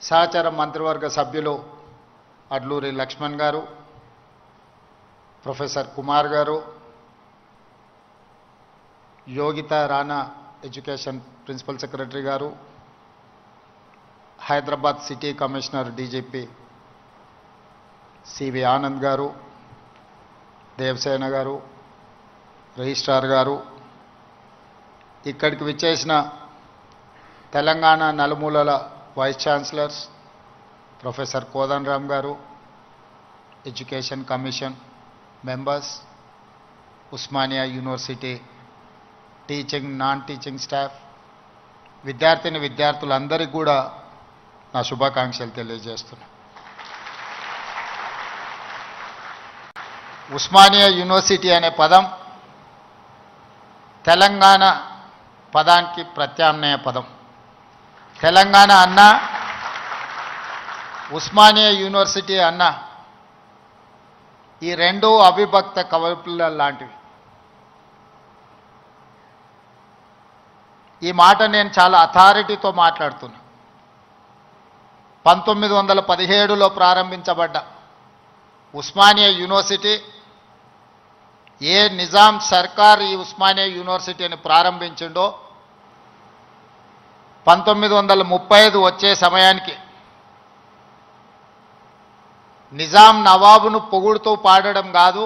సహచర మంత్రివర్గ సభ్యులు అడ్లూరి లక్ష్మణ్ గారు, ప్రొఫెసర్ కుమార్ గారు, Yogita Rana education principal secretary గారు, Hyderabad city commissioner DGP CV Anand గారు, దేవసేన గారు, రిజిస్ట్రార్ గారు, ఇక్కడికి విచ్చేసిన తెలంగాణ నలుమూలల వైస్ ఛాన్సలర్స్ ప్రొఫెసర్ కోదండరామ్ గారు, education commission members, Osmania university teaching non teaching staff, విద్యార్థులందరికీ కూడా నా శుభాకాంక్షలు తెలియజేస్తున్నా. ఉస్మానియా యూనివర్సిటీ అనే పదం తెలంగాణ పదానికి ప్రత్యామ్నాయ పదం. తెలంగాణ అన్న, ఉస్మానియా యూనివర్సిటీ అన్న, ఈ రెండు అవిభక్త కవపుల లాంటివి. ఈ మాట నేను చాలా అథారిటీతో మాట్లాడుతున్నా. 1917లో ప్రారంభించబడ్డ ఉస్మానియా యూనివర్సిటీ, ఏ నిజాం సర్కార్ ఈ ఉస్మానియా యూనివర్సిటీని ప్రారంభించిండో 1935 వచ్చే సమయానికి నిజాం నవాబును పొగుడుతూ పాడడం కాదు,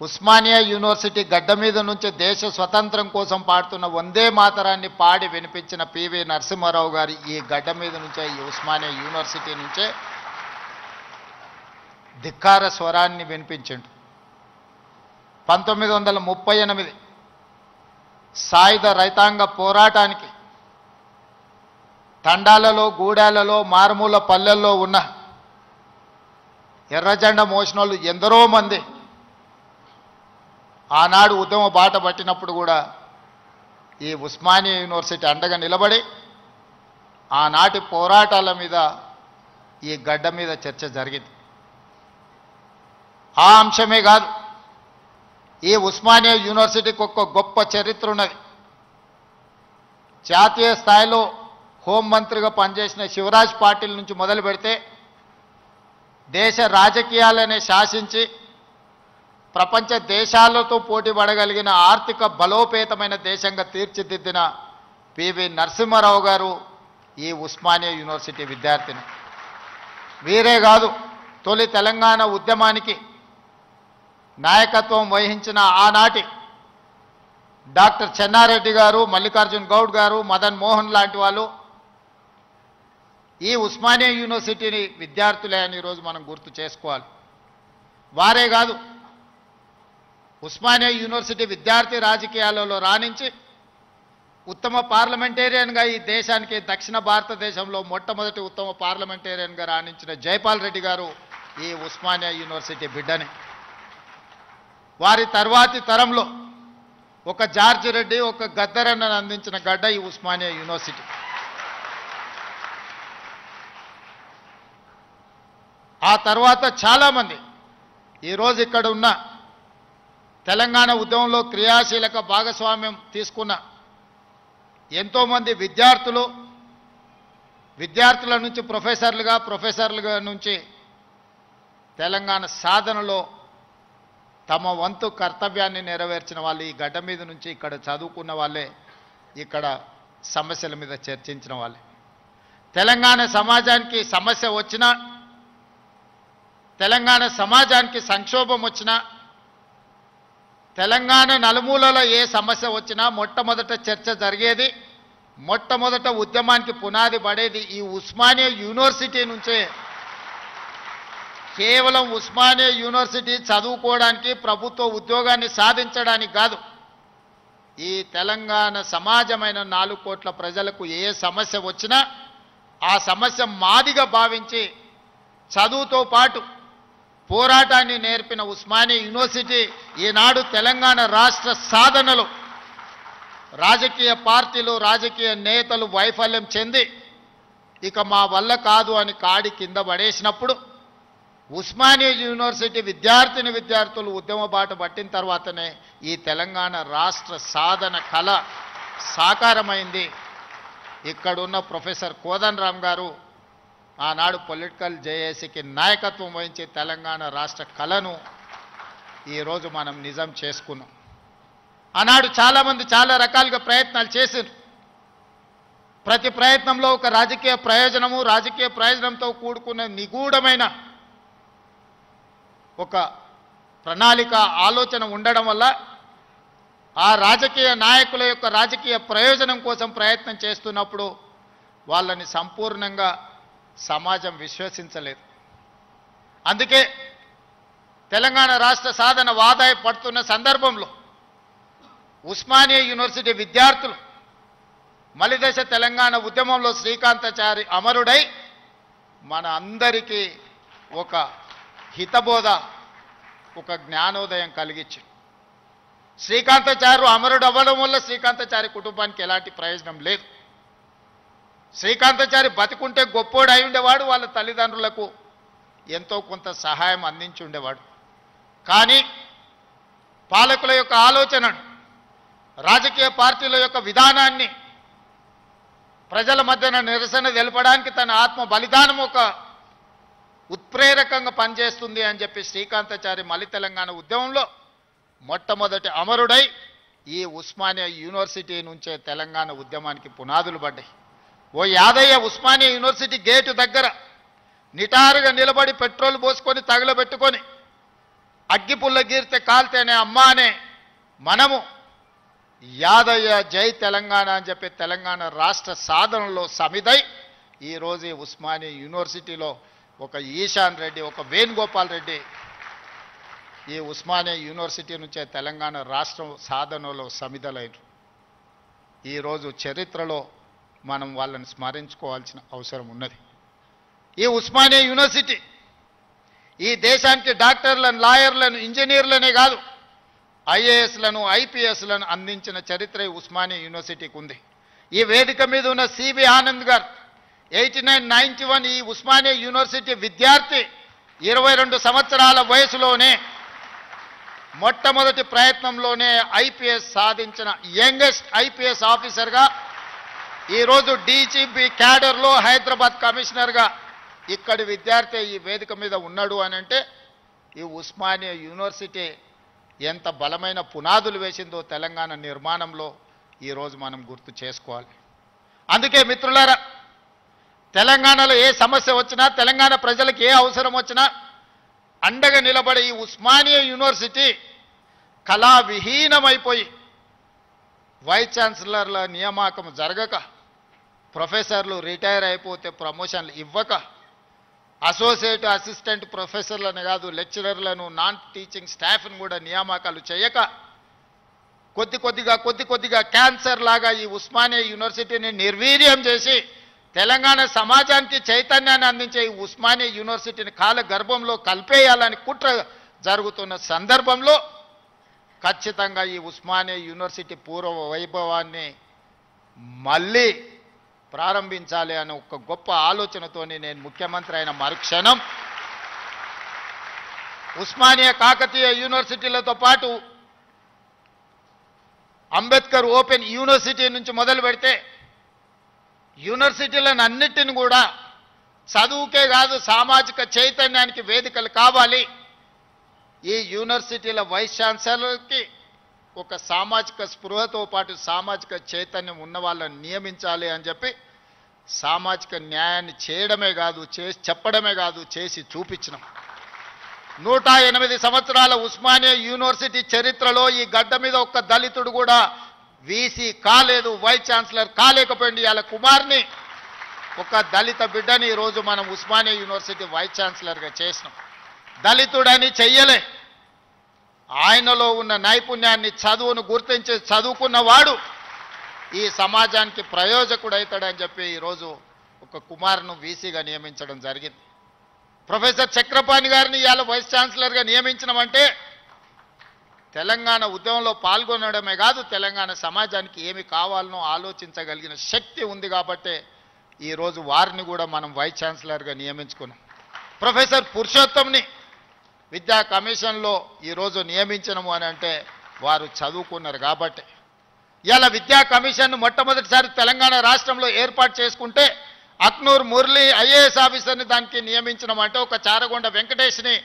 ఉస్మానియా యూనివర్సిటీ గడ్డ మీద నుంచి దేశ స్వతంత్రం కోసం పాడుతున్న వందే మాతరాన్ని పాడి వినిపించిన పివి నరసింహారావు గారి ఈ గడ్డ మీద నుంచే, ఈ ఉస్మానియా యూనివర్సిటీ నుంచే ధిక్కార స్వరాన్ని వినిపించిండు. 1938 సాయుధ రైతాంగ పోరాటానికి తండాలలో, గూడాలలో, మారుమూల పల్లెల్లో ఉన్న ఎర్రజెండ మోసినోళ్ళు ఎందరో మంది ఆనాడు ఉద్యమ బాట పట్టినప్పుడు కూడా ఈ ఉస్మానియా యూనివర్సిటీ అండగా నిలబడి ఆనాటి పోరాటాల మీద ఈ గడ్డ మీద చర్చ జరిగింది. ఆ అంశమే కాదు, ఈ ఉస్మానియా యూనివర్సిటీకి ఒక గొప్ప చరిత్ర ఉన్నది. జాతీయ స్థాయిలో హోంమంత్రిగా పనిచేసిన శివరాజ్ పాటిల్ నుంచి మొదలు పెడితే దేశ రాజకీయాలనే శాసించి ప్రపంచ దేశాలతో పోటీ పడగలిగిన ఆర్థిక బలోపేతమైన దేశంగా తీర్చిదిద్దిన పివి నరసింహారావు గారు ఈ ఉస్మానియా యూనివర్సిటీ విద్యార్థిని. వీరే కాదు, తొలి తెలంగాణ ఉద్యమానికి నాయకత్వం వహించిన ఆనాటి డాక్టర్ చెన్నారెడ్డి గారు, మల్లికార్జున్ గౌడ్ గారు, మదన్ మోహన్ లాంటి వాళ్ళు ఈ ఉస్మానియా యూనివర్సిటీని విద్యార్థులే అని ఈరోజు మనం గుర్తు చేసుకోవాలి. వారే కాదు, ఉస్మానియా యూనివర్సిటీ విద్యార్థి రాజకీయాలలో రాణించి ఉత్తమ పార్లమెంటేరియన్గా ఈ దేశానికి, దక్షిణ భారతదేశంలో మొట్టమొదటి ఉత్తమ పార్లమెంటేరియన్గా రాణించిన జైపాల్ రెడ్డి గారు ఈ ఉస్మానియా యూనివర్సిటీ బిడ్డని. వారి తర్వాతి తరంలో ఒక జార్జి రెడ్డి, ఒక గద్దరన్నను అందించిన గడ్డ ఈ ఉస్మానియా యూనివర్సిటీ. ఆ తర్వాత చాలామంది ఈరోజు ఇక్కడ ఉన్న తెలంగాణ ఉద్యమంలో క్రియాశీలక భాగస్వామ్యం తీసుకున్న ఎంతోమంది విద్యార్థుల నుంచి ప్రొఫెసర్లుగా నుంచి తెలంగాణ సాధనలో తమ వంతు కర్తవ్యాన్ని నెరవేర్చిన వాళ్ళు ఈ గడ్డ మీద నుంచి ఇక్కడ చదువుకున్న వాళ్ళే, ఇక్కడ సమస్యల మీద చర్చించిన వాళ్ళే. తెలంగాణ సమాజానికి సమస్య వచ్చినా, తెలంగాణ సమాజానికి సంక్షోభం వచ్చినా, తెలంగాణ నలుమూలలో ఏ సమస్య వచ్చినా మొట్టమొదట చర్చ జరిగేది, మొట్టమొదట ఉద్యమానికి పునాది పడేది ఈ ఉస్మానియా యూనివర్సిటీ నుంచే. కేవలం ఉస్మానియా యూనివర్సిటీ చదువుకోవడానికి, ప్రభుత్వ ఉద్యోగాన్ని సాధించడానికి కాదు, ఈ తెలంగాణ సమాజమైన 4 కోట్ల ప్రజలకు ఏ సమస్య వచ్చినా ఆ సమస్య మాదిగా భావించి చదువుతో పాటు పోరాటాన్ని నేర్పిన ఉస్మానియా యూనివర్సిటీ ఈనాడు తెలంగాణ రాష్ట్ర సాధనలో రాజకీయ పార్టీలు, రాజకీయ నేతలు వైఫల్యం చెంది ఇక మా వల్ల కాదు అని కాడి కింద పడేసినప్పుడు ఉస్మానియా యూనివర్సిటీ విద్యార్థులు ఉద్యమ బాట పట్టిన తర్వాతనే ఈ తెలంగాణ రాష్ట్ర సాధన కళ సాకారమైంది. ఇక్కడున్న ప్రొఫెసర్ కోదండరామ్ గారు ఆనాడు పొలిటికల్ జేఏసీకి నాయకత్వం వహించి తెలంగాణ రాష్ట్ర కళను ఈరోజు మనం నిజం చేసుకున్నాం. ఆనాడు చాలామంది చాలా రకాలుగా ప్రయత్నాలు చేశారు. ప్రతి ప్రయత్నంలో ఒక రాజకీయ ప్రయోజనంతో కూడుకున్న నిగూఢమైన ఒక ప్రణాళిక ఆలోచన ఉండడం వల్ల ఆ రాజకీయ నాయకుల యొక్క రాజకీయ ప్రయోజనం కోసం ప్రయత్నం చేస్తున్నప్పుడు వాళ్ళని సంపూర్ణంగా సమాజం విశ్వసించలేదు. అందుకే తెలంగాణ రాష్ట్ర సాధన వాదాయి పడుతున్న సందర్భంలో ఉస్మానియా యూనివర్సిటీ విద్యార్థులు మలిదశ తెలంగాణ ఉద్యమంలో శ్రీకాంతాచారి అమరుడై మన అందరికీ ఒక హితబోధ, ఒక జ్ఞానోదయం కలిగించారు. శ్రీకాంతాచారి అమరుడు అవ్వడం వల్ల శ్రీకాంతాచారి కుటుంబానికి ఎలాంటి ప్రయోజనం లేదు. శ్రీకాంతాచారి బతికుంటే గొప్పోడు అయి ఉండేవాడు, వాళ్ళ తల్లిదండ్రులకు ఎంతో కొంత సహాయం అందించి ఉండేవాడు. కానీ పాలకుల యొక్క ఆలోచనను, రాజకీయ పార్టీల యొక్క విధానాన్ని ప్రజల మధ్యన నిరసన తెలపడానికి తన ఆత్మ బలిదానం ఒక ఉత్ప్రేరకంగా పనిచేస్తుంది అని చెప్పి శ్రీకాంతాచారి మలి తెలంగాణ ఉద్యమంలో మొట్టమొదటి అమరుడై ఈ ఉస్మానియా యూనివర్సిటీ నుంచే తెలంగాణ ఉద్యమానికి పునాదులు పడ్డాయి. ఓ యాదయ్య ఉస్మానియా యూనివర్సిటీ గేటు దగ్గర నిటారుగా నిలబడి పెట్రోల్ పోసుకొని తగలబెట్టుకొని అగ్గిపుల్ల గీర్తే కాల్తేనే అమ్మా అనే మనము యాదయ్య జై తెలంగాణ అని చెప్పి తెలంగాణ రాష్ట్ర సాధనలో సమిదై ఈరోజు ఉస్మానియా యూనివర్సిటీలో ఒక ఈశాన్ రెడ్డి, ఒక వేణుగోపాల్ రెడ్డి ఈ ఉస్మానియా యూనివర్సిటీ నుంచే తెలంగాణ రాష్ట్రం సాధనలో సమిధలైన ఈరోజు చరిత్రలో మనం వాళ్ళని స్మరించుకోవాల్సిన అవసరం ఉన్నది. ఈ ఉస్మానియా యూనివర్సిటీ ఈ దేశానికి డాక్టర్లను, లాయర్లను, ఇంజనీర్లనే కాదు ఐఏఎస్లను, ఐపీఎస్లను అందించిన చరిత్ర ఉస్మానియా యూనివర్సిటీకి ఉంది. ఈ వేదిక మీద ఉన్న సిబి ఆనంద్ గారు 8991 ఈ ఉస్మానియా యూనివర్సిటీ విద్యార్థి 22 సంవత్సరాల వయసులోనే మొట్టమొదటి ప్రయత్నంలోనే ఐపీఎస్ సాధించిన యంగెస్ట్ ఐపీఎస్ ఆఫీసర్గా ఈరోజు డీజీపీ క్యాడర్లో హైదరాబాద్ కమిషనర్గా ఇక్కడి విద్యార్థి ఈ వేదిక మీద ఉన్నాడు అని అంటే ఈ ఉస్మానియా యూనివర్సిటీ ఎంత బలమైన పునాదులు వేసిందో తెలంగాణ నిర్మాణంలో ఈరోజు మనం గుర్తు చేసుకోవాలి. అందుకే మిత్రులారా, తెలంగాణలో ఏ సమస్య వచ్చినా, తెలంగాణ ప్రజలకు ఏ అవసరం వచ్చినా అండగా నిలబడే ఈ ఉస్మానియా యూనివర్సిటీ కళావిహీనమైపోయి వైస్ ఛాన్సలర్ల నియామకం జరగక, ప్రొఫెసర్లు రిటైర్ అయిపోతే ప్రమోషన్లు ఇవ్వక, అసోసియేట్ అసిస్టెంట్ ప్రొఫెసర్లను కాదు లెక్చరర్లను, నాన్ టీచింగ్ స్టాఫ్ను కూడా నియామకాలు చేయక కొద్ది కొద్దిగా క్యాన్సర్ లాగా ఈ ఉస్మానియా యూనివర్సిటీని నిర్వీర్యం చేసి తెలంగాణ సమాజానికి చైతన్యాన్ని అందించే ఈ ఉస్మానియా యూనివర్సిటీని కాల గర్భంలో కలిపేయాలని కుట్ర జరుగుతున్న సందర్భంలో ఖచ్చితంగా ఈ ఉస్మానియా యూనివర్సిటీ పూర్వ వైభవాన్ని మళ్ళీ ప్రారంభించాలి అనే ఒక గొప్ప ఆలోచనతోని నేను ముఖ్యమంత్రి అయిన మరుక్షణం ఉస్మానియా కాకతీయ యూనివర్సిటీలతో పాటు అంబేద్కర్ ఓపెన్ యూనివర్సిటీ నుంచి మొదలు పెడితే యూనివర్సిటీలను అన్నిటిని కూడా చదువుకే కాదు సామాజిక చైతన్యానికి వేదికలు కావాలి. ఈ యూనివర్సిటీల వైస్ ఛాన్సలర్కి ఒక సామాజిక స్పృహతో పాటు సామాజిక చైతన్యం ఉన్న వాళ్ళని నియమించాలి అని చెప్పి సామాజిక న్యాయాన్ని చేయడమే కాదు, చెప్పడమే కాదు, చేసి చూపించినాం. 108 సంవత్సరాల ఉస్మానియా యూనివర్సిటీ చరిత్రలో ఈ గడ్డ మీద ఒక్క దళితుడు కూడా వీసీ కాలేదు, వైస్ ఛాన్సలర్ కాలేకపోయింది. వాళ్ళ కుమార్ని, ఒక దళిత బిడ్డని ఈరోజు మనం ఉస్మానియా యూనివర్సిటీ వైస్ ఛాన్సలర్గా చేసినాం. దళితుడని చెయ్యలే, ఆయనలో ఉన్న నైపుణ్యాన్ని, చదువును గుర్తించి చదువుకున్నవాడు ఈ సమాజానికి ప్రయోజకుడవుతాడని చెప్పి ఈరోజు ఒక కుమార్ను వీసీగా నియమించడం జరిగింది. ప్రొఫెసర్ చక్రపాణి గారిని ఇవాళ వైస్ ఛాన్సలర్గా నియమించడమంటే తెలంగాణ ఉద్యమంలో పాల్గొనడమే కాదు, తెలంగాణ సమాజానికి ఏమి కావాలనో ఆలోచించగలిగిన శక్తి ఉంది కాబట్టే ఈరోజు వారిని కూడా మనం వైస్ ఛాన్సలర్గా నియమించుకున్నాం. ప్రొఫెసర్ పురుషోత్తంని విద్యా కమిషన్లో ఈరోజు నియమించడము అని అంటే వారు చదువుకున్నారు కాబట్టి. ఇవాళ విద్యా కమిషన్ను మొట్టమొదటిసారి తెలంగాణ రాష్ట్రంలో ఏర్పాటు చేసుకుంటే అక్నూర్ మురళి ఐఏఎస్ ఆఫీసర్ని దానికి నియమించడమంటే ఒక చారగొండ వెంకటేష్ని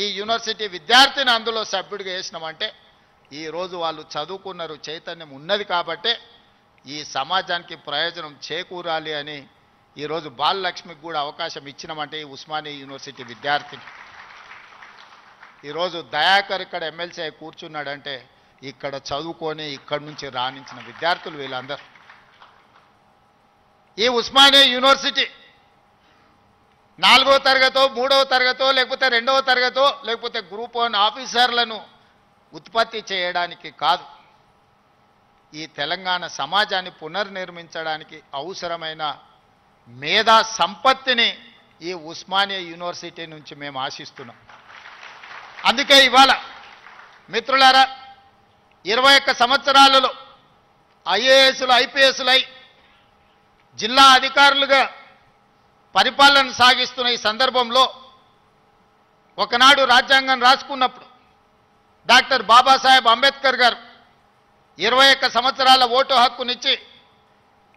ఈ యూనివర్సిటీ విద్యార్థిని అందులో సభ్యుడిగా వేసినామంటే ఈరోజు వాళ్ళు చదువుకున్నారు, చైతన్యం ఉన్నది కాబట్టే ఈ సమాజానికి ప్రయోజనం చేకూరాలి అని ఈరోజు బాలలక్ష్మికి కూడా అవకాశం ఇచ్చినామంటే ఈ ఉస్మానియా యూనివర్సిటీ విద్యార్థిని. ఈరోజు దయాకర్ ఇక్కడ ఎమ్మెల్సీ అయి కూర్చున్నాడంటే ఇక్కడ చదువుకొని ఇక్కడి నుంచి రాణించిన విద్యార్థులు వీళ్ళందరూ. ఈ ఉస్మానియా యూనివర్సిటీ 4వ తరగతో 3వ తరగతో లేకపోతే 2వ తరగతో లేకపోతే గ్రూప్ 1 ఆఫీసర్లను ఉత్పత్తి చేయడానికి కాదు, ఈ తెలంగాణ సమాజాన్ని పునర్నిర్మించడానికి అవసరమైన మేధా సంపత్తిని ఈ ఉస్మానియా యూనివర్సిటీ నుంచి మేము ఆశిస్తున్నాం. అందుకే ఇవాళ మిత్రులారా 21 సంవత్సరాలలో ఐఏఎస్లు ఐపీఎస్లై జిల్లా అధికారులుగా పరిపాలన సాగిస్తున్న ఈ సందర్భంలో ఒకనాడు రాజ్యాంగం రాసుకున్నప్పుడు డాక్టర్ బాబాసాహెబ్ అంబేద్కర్ గారు 21 సంవత్సరాల ఓటు హక్కునిచ్చి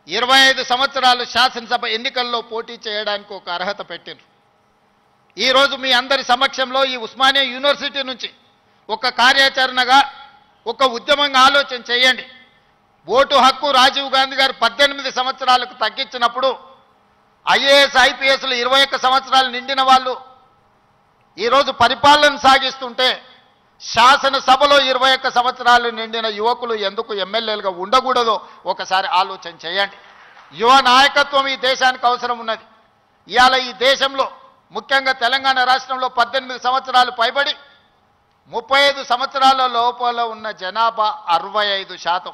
25 సంవత్సరాలు శాసనసభ ఎన్నికల్లో పోటీ చేయడానికి ఒక అర్హత పెట్టారు. ఈరోజు మీ అందరి సమక్షంలో ఈ ఉస్మానియా యూనివర్సిటీ నుంచి ఒక కార్యాచరణగా ఒక ఉద్యమంగా ఆలోచన చేయండి. ఓటు హక్కు రాజీవ్ గాంధీ గారు 18 సంవత్సరాలకు తగ్గించినప్పుడు ఐఏఎస్ ఐపీఎస్లు 21 సంవత్సరాలు నిండిన వాళ్ళు ఈరోజు పరిపాలన సాగిస్తుంటే శాసనసభలో 21 సంవత్సరాలు నిండిన యువకులు ఎందుకు ఎమ్మెల్యేలుగా ఉండకూడదో ఒకసారి ఆలోచన చేయండి. యువ నాయకత్వం ఈ దేశానికి అవసరం ఉన్నది. ఇవాళ ఈ దేశంలో ముఖ్యంగా తెలంగాణ రాష్ట్రంలో 18 సంవత్సరాలు పైబడి 35 సంవత్సరాల లోపల ఉన్న జనాభా 65%.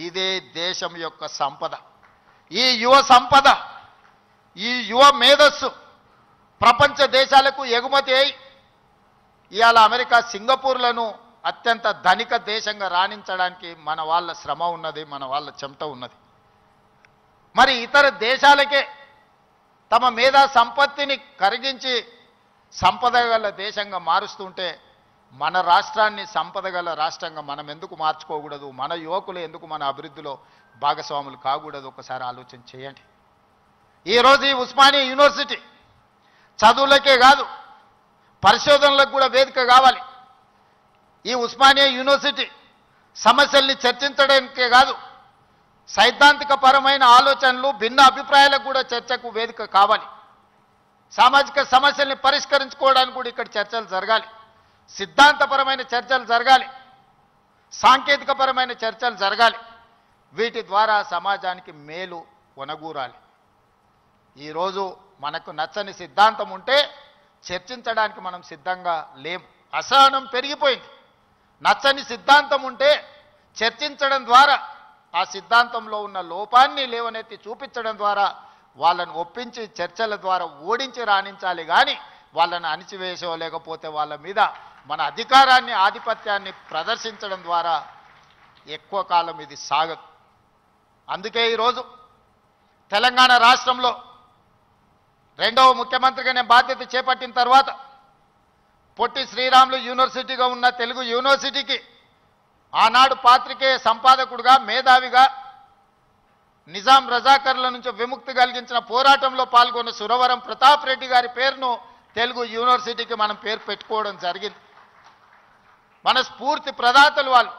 ఇదే దేశం యొక్క సంపద. ఈ యువ సంపద, ఈ యువ మేధస్సు ప్రపంచ దేశాలకు ఎగుమతి అయి ఇవాళ అమెరికా సింగపూర్లను అత్యంత ధనిక దేశంగా రాణించడానికి మన వాళ్ళ శ్రమ ఉన్నది, మన వాళ్ళ చెమట ఉన్నది. మరి ఇతర దేశాలకే తమ మేధా సంపత్తిని కరిగించి సంపద గల దేశంగా మారుస్తుంటే మన రాష్ట్రాన్ని సంపద గల రాష్ట్రంగా మనం ఎందుకు మార్చుకోకూడదు? మన యువకులు ఎందుకు మన అభివృద్ధిలో భాగస్వాములు కాకూడదు? ఒకసారి ఆలోచన చేయండి. ఈరోజు ఈ ఉస్మానియా యూనివర్సిటీ చదువులకే కాదు పరిశోధనలకు కూడా వేదిక కావాలి. ఈ ఉస్మానియా యూనివర్సిటీ సమస్యల్ని చర్చించడానికే కాదు సైద్ధాంతిక పరమైన ఆలోచనలు భిన్న అభిప్రాయాలకు కూడా చర్చకు వేదిక కావాలి. సామాజిక సమస్యల్ని పరిష్కరించుకోవడానికి కూడా ఇక్కడ చర్చలు జరగాలి. సిద్ధాంతపరమైన చర్చలు జరగాలి, సాంకేతికపరమైన చర్చలు జరగాలి. వీటి ద్వారా సమాజానికి మేలు ఒనగూరాలి. ఈరోజు మనకు నచ్చని సిద్ధాంతం ఉంటే చర్చించడానికి మనం సిద్ధంగా లేము. అసహనం పెరిగిపోయింది. నచ్చని సిద్ధాంతం ఉంటే చర్చించడం ద్వారా ఆ సిద్ధాంతంలో ఉన్న లోపాన్ని లేవనెత్తి చూపించడం ద్వారా వాళ్ళను ఒప్పించి చర్చల ద్వారా ఓడించి రాణించాలి. కానీ వాళ్ళని అణిచివేసో లేకపోతే వాళ్ళ మీద మన అధికారాన్ని ఆధిపత్యాన్ని ప్రదర్శించడం ద్వారా ఎక్కువ కాలం ఇది సాగదు. అందుకే ఈరోజు తెలంగాణ రాష్ట్రంలో 2వ ముఖ్యమంత్రిగా నేను బాధ్యత చేపట్టిన తర్వాత పొట్టి శ్రీరాములు యూనివర్సిటీగా ఉన్న తెలుగు యూనివర్సిటీకి ఆనాడు పాత్రికేయ సంపాదకుడుగా మేధావిగా నిజాం రజాకర్ల నుంచి విముక్తి కలిగించిన పోరాటంలో పాల్గొన్న సురవరం ప్రతాప్ రెడ్డి గారి పేరును తెలుగు యూనివర్సిటీకి మనం పేరు పెట్టుకోవడం జరిగింది. మన స్ఫూర్తి ప్రదాతలు వాళ్ళు.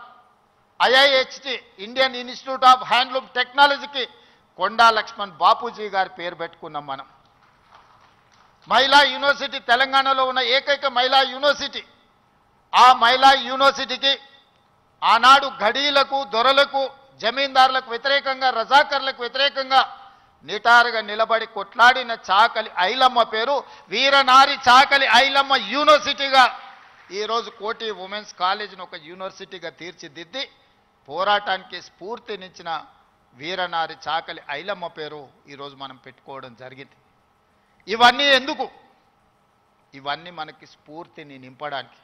IIHT Indian institute of handloom టెక్నాలజీకి కొండా లక్ష్మణ్ బాపూజీ గారి పేరు పెట్టుకున్నాం మనం. మహిళా యూనివర్సిటీ తెలంగాణలో ఉన్న ఏకైక మహిళా యూనివర్సిటీ. ఆ మహిళా యూనివర్సిటీకి ఆనాడు ఘడీలకు దొరలకు జమీందారులకు వ్యతిరేకంగా రజాకర్లకు వ్యతిరేకంగా నిటారుగా నిలబడి కొట్లాడిన చాకలి ఐలమ్మ పేరు వీరనారి చాకలి ఐలమ్మ యూనివర్సిటీగా ఈరోజు కోటి ఉమెన్స్ కాలేజీని ఒక యూనివర్సిటీగా తీర్చిదిద్ది పోరాటానికి స్ఫూర్తినిచ్చిన వీరనారి చాకలి ఐలమ్మ పేరు ఈరోజు మనం పెట్టుకోవడం జరిగింది. ఇవన్నీ ఎందుకు? ఇవన్నీ మనకి స్ఫూర్తిని నింపడానికి,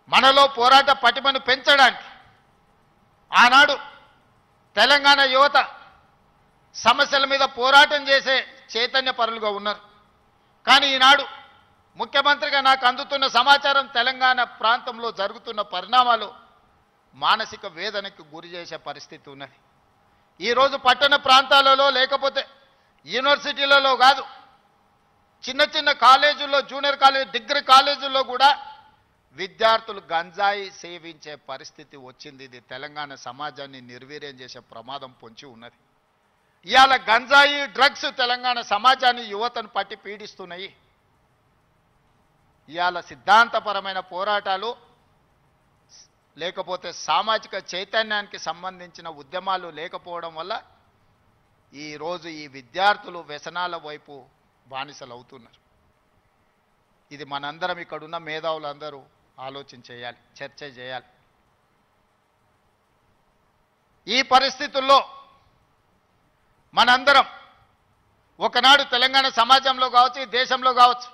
మనలో పోరాట పటిమను పెంచడానికి. ఆనాడు తెలంగాణ యువత సమస్యల మీద పోరాటం చేసే చైతన్య పరులుగా ఉన్నారు. కానీ ఈనాడు ముఖ్యమంత్రిగా నాకు అందుతున్న సమాచారం తెలంగాణ ప్రాంతంలో జరుగుతున్న పరిణామాలు మానసిక వేదనకు గురి చేసే పరిస్థితి ఉన్నది. ఈరోజు పట్టణ ప్రాంతాలలో లేకపోతే యూనివర్సిటీలలో కాదు, చిన్న చిన్న కాలేజీల్లో, జూనియర్ కాలేజ్, డిగ్రీ కాలేజీల్లో కూడా విద్యార్థులు గంజాయి సేవించే పరిస్థితి వచ్చింది. ఇది తెలంగాణ సమాజాన్ని నిర్వీర్యం చేసే ప్రమాదం పొంచి ఉన్నది. ఇవాళ గంజాయి, డ్రగ్స్ తెలంగాణ సమాజాన్ని, యువతను పట్టి పీడిస్తున్నాయి. ఇవాళ సిద్ధాంతపరమైన పోరాటాలు లేకపోతే సామాజిక చైతన్యానికి సంబంధించిన ఉద్యమాలు లేకపోవడం వల్ల ఈరోజు ఈ విద్యార్థులు వ్యసనాల వైపు బానిసలు అవుతున్నారు. ఇది మనందరం, ఇక్కడున్న మేధావులందరూ ఆలోచన చేయాలి, చర్చ చేయాలి. ఈ పరిస్థితుల్లో మనందరం ఒకనాడు తెలంగాణ సమాజంలో కావచ్చు, ఈ దేశంలో కావచ్చు,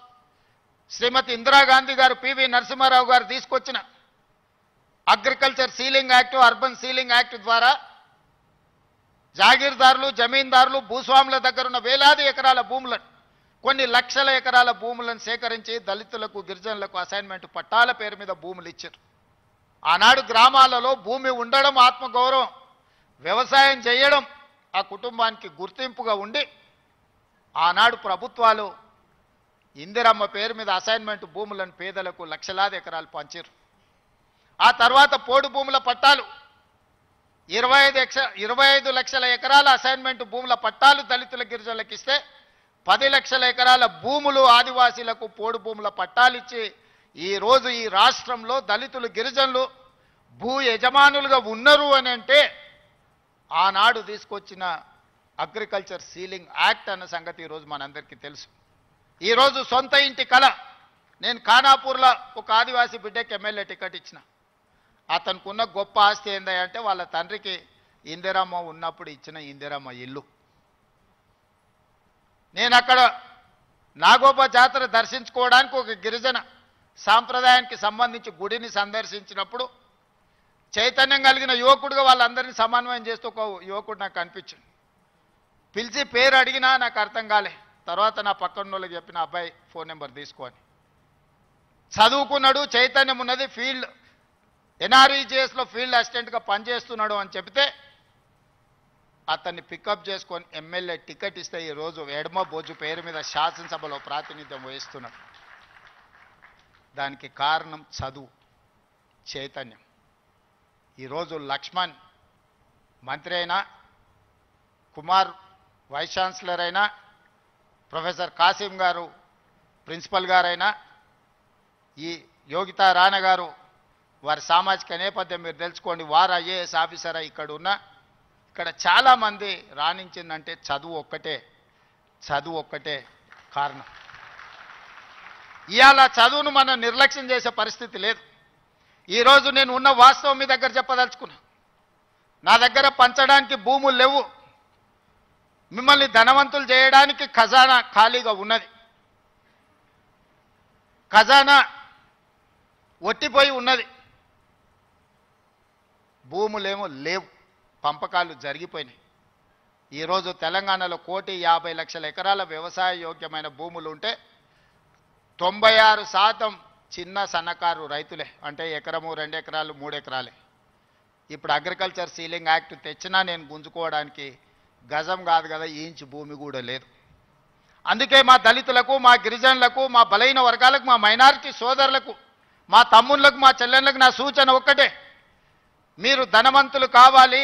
శ్రీమతి ఇందిరాగాంధీ గారు, పివి నరసింహారావు గారు తీసుకొచ్చిన agriculture ceiling act, urban ceiling act ద్వారా జాగీర్దారులు, జమీందారులు, భూస్వాముల దగ్గర ఉన్న వేలాది ఎకరాల భూములను, కొన్ని లక్షల ఎకరాల భూములను సేకరించి దళితులకు, గిరిజనులకు అసైన్మెంట్ పట్టాల పేరు మీద భూములు ఇచ్చారు. ఆనాడు గ్రామాలలో భూమి ఉండడం, ఆత్మగౌరవం, వ్యవసాయం చేయడం ఆ కుటుంబానికి గుర్తింపుగా ఉండి ఆనాడు ప్రభుత్వాలు ఇందిరమ్మ పేరు మీద అసైన్మెంట్ భూములను పేదలకు లక్షలాది ఎకరాలు పంచారు. ఆ తర్వాత పోడు భూముల పట్టాలు 25 లక్షల ఎకరాల అసైన్మెంట్ భూముల పట్టాలు దళితుల, గిరిజనులకు ఇస్తే 10 లక్షల ఎకరాల భూములు ఆదివాసీలకు పోడు భూముల పట్టాలిచ్చి ఈరోజు ఈ రాష్ట్రంలో దళితులు, గిరిజనులు భూ యజమానులుగా ఉన్నారు అని అంటే ఆనాడు తీసుకొచ్చిన అగ్రికల్చర్ సీలింగ్ యాక్ట్ అన్న సంగతి ఈరోజు మనందరికీ తెలుసు. ఈరోజు సొంత ఇంటి కళ. నేను ఖానాపూర్లో ఒక ఆదివాసీ బిడ్డకి ఎమ్మెల్యే టికెట్ ఇచ్చిన. అతనికి ఉన్న గొప్ప ఆస్తి ఏందంటే వాళ్ళ తండ్రికి ఇందిరమ్మ ఉన్నప్పుడు ఇచ్చిన ఇందిరమ్మ ఇల్లు. నేను అక్కడ నాగోబా జాతర దర్శించుకోవడానికి ఒక గిరిజన సాంప్రదాయానికి సంబంధించి గుడిని సందర్శించినప్పుడు చైతన్యం కలిగిన యువకుడుగా వాళ్ళందరినీ సమన్వయం చేస్తూ ఒక యువకుడు నాకు కనిపించింది. పిలిచి పేరు అడిగినా నాకు అర్థం కాలే. తర్వాత నా పక్కన వాళ్ళకి చెప్పిన, అబ్బాయి ఫోన్ నెంబర్ తీసుకొని, చదువుకున్నాడు, చైతన్యం ఉన్నది, ఫీల్డ్ ఎన్ఆర్ఈజీఎస్లో ఫీల్డ్ అసిస్టెంట్గా పనిచేస్తున్నాడు అని చెప్తే అతన్ని పికప్ చేసుకొని ఎమ్మెల్యే టికెట్ ఇస్తే ఈరోజు ఎడమ బోజు పేరు మీద శాసనసభలో ప్రాతినిధ్యం వహిస్తున్నాడు. దానికి కారణం చదువు, చైతన్యం. ఈరోజు లక్ష్మణ్ మంత్రి అయినా, కుమార్ వైస్ ఛాన్సలర్ అయినా, ప్రొఫెసర్ కాసిం గారు ప్రిన్సిపల్ గారైనా, ఈ యోగితా రాణా గారు వారి సామాజిక నేపథ్యం మీరు తెలుసుకోండి, వారు ఐఏఎస్ ఆఫీసర్ ఇక్కడ చాలామంది రాణించిందంటే చదువు ఒక్కటే కారణం. ఇవాళ చదువును మనం నిర్లక్ష్యం చేసే పరిస్థితి లేదు. ఈరోజు నేను ఉన్న వాస్తవం మీ దగ్గర చెప్పదలుచుకున్నా. నా దగ్గర పంచడానికి భూములు లేవు. మిమ్మల్ని ధనవంతులు చేయడానికి ఖజానా ఖాళీగా ఉన్నది. ఖజానా ఒట్టిపోయి ఉన్నది. భూములేమో లేవు, పంపకాలు జరిగిపోయినాయి. ఈరోజు తెలంగాణలో 1,50,00,000 ఎకరాల వ్యవసాయ యోగ్యమైన భూములు ఉంటే 96% చిన్న సన్నకారు రైతులే. అంటే ఎకరము, 2 ఎకరాలు, 3 ఎకరాలే. ఇప్పుడు అగ్రికల్చర్ సీలింగ్ యాక్ట్ తెచ్చినా నేను గుంజుకోవడానికి గజం కాదు కదా, ఇంచు భూమి కూడా లేదు. అందుకే మా దళితులకు, మా గిరిజనులకు, మా బలైన వర్గాలకు, మా మైనారిటీ సోదరులకు, మా తమ్ముళ్ళకు, మా చెల్లెళ్ళకు నా సూచన ఒక్కటే, మీరు ధనవంతులు కావాలి,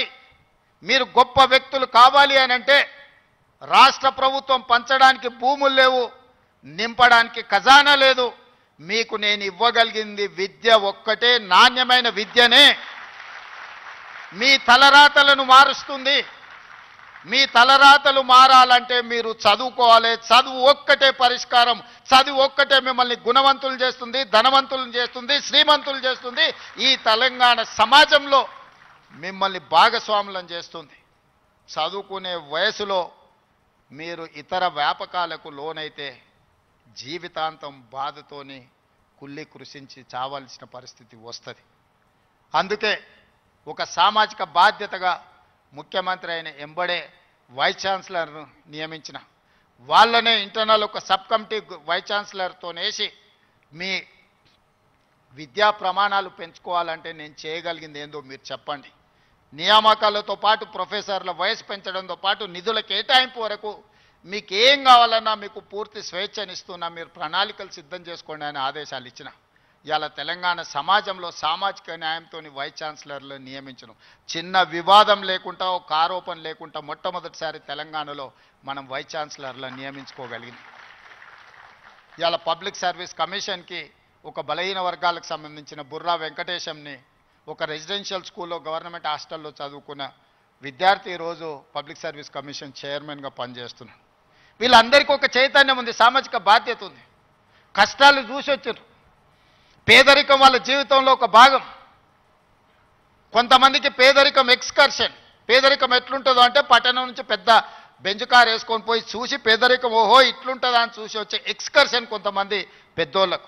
మీరు గొప్ప వ్యక్తులు కావాలి అని అంటే రాష్ట్ర ప్రభుత్వం పంచడానికి భూములు లేవు, నింపడానికి ఖజానా లేదు. మీకు నేను ఇవ్వగలిగింది విద్య ఒక్కటే, నాణ్యమైన విద్యనే. మీ తలరాతలను మారుస్తుంది. మీ తలరాతలు మారాలంటే మీరు చదువుకోవాలి. చదువు ఒక్కటే పరిష్కారం. చదువు ఒక్కటే మిమ్మల్ని గుణవంతులు చేస్తుంది, ధనవంతులను చేస్తుంది, శ్రీమంతులు చేస్తుంది. ఈ తెలంగాణ సమాజంలో మిమ్మల్ని భాగస్వాములను చేస్తుంది. చదువుకునే వయసులో మీరు ఇతర వ్యాపకాలకు లోనైతే జీవితాంతం బాధతోని కుళ్ళి కృషించి చావాల్సిన పరిస్థితి వస్తుంది. అందుకే ఒక సామాజిక బాధ్యతగా ముఖ్యమంత్రి అయిన ఎంబడే వైస్ ఛాన్సలర్ను నియమించిన. వాళ్ళనే ఇంటర్నల్ ఒక సబ్ కమిటీ వైస్ ఛాన్సలర్తోనేసి మీ విద్యా ప్రమాణాలు పెంచుకోవాలంటే నేను చేయగలిగింది ఏందో మీరు చెప్పండి. నియామకాలతో పాటు ప్రొఫెసర్ల వయసు పెంచడంతో పాటు నిధుల కేటాయింపు వరకు మీకు ఏం కావాలన్నా మీకు పూర్తి స్వేచ్ఛనిస్తున్నా, మీరు ప్రణాళికలు సిద్ధం చేసుకోండి అని ఆదేశాలు ఇచ్చిన. ఇవాళ తెలంగాణ సమాజంలో సామాజిక న్యాయంతో వైస్ ఛాన్సలర్లు నియమించను. చిన్న వివాదం లేకుండా, ఒక ఆరోపణ లేకుండా మొట్టమొదటిసారి తెలంగాణలో మనం వైస్ ఛాన్సలర్లను నియమించుకోగలిగింది. ఇవాళ పబ్లిక్ సర్వీస్ కమిషన్కి ఒక బలహీన వర్గాలకు సంబంధించిన బుర్రా వెంకటేశంని, ఒక రెసిడెన్షియల్ స్కూల్లో గవర్నమెంట్ హాస్టల్లో చదువుకున్న విద్యార్థి ఈరోజు పబ్లిక్ సర్వీస్ కమిషన్ చైర్మన్గా పనిచేస్తున్నారు. వీళ్ళందరికీ ఒక చైతన్యం ఉంది, సామాజిక బాధ్యత ఉంది, కష్టాలు చూసి వచ్చారు. పేదరికం వాళ్ళ జీవితంలో ఒక భాగం. కొంతమందికి పేదరికం ఎక్స్కర్షన్. పేదరికం ఎట్లుంటుందో అంటే పట్టణం నుంచి పెద్ద బెంచ్ కార్ వేసుకొని పోయి చూసి పేదరికం ఓహో ఇట్లుంటుందా అని చూసి వచ్చే ఎక్స్కర్షన్ కొంతమంది పెద్దోళ్ళకు.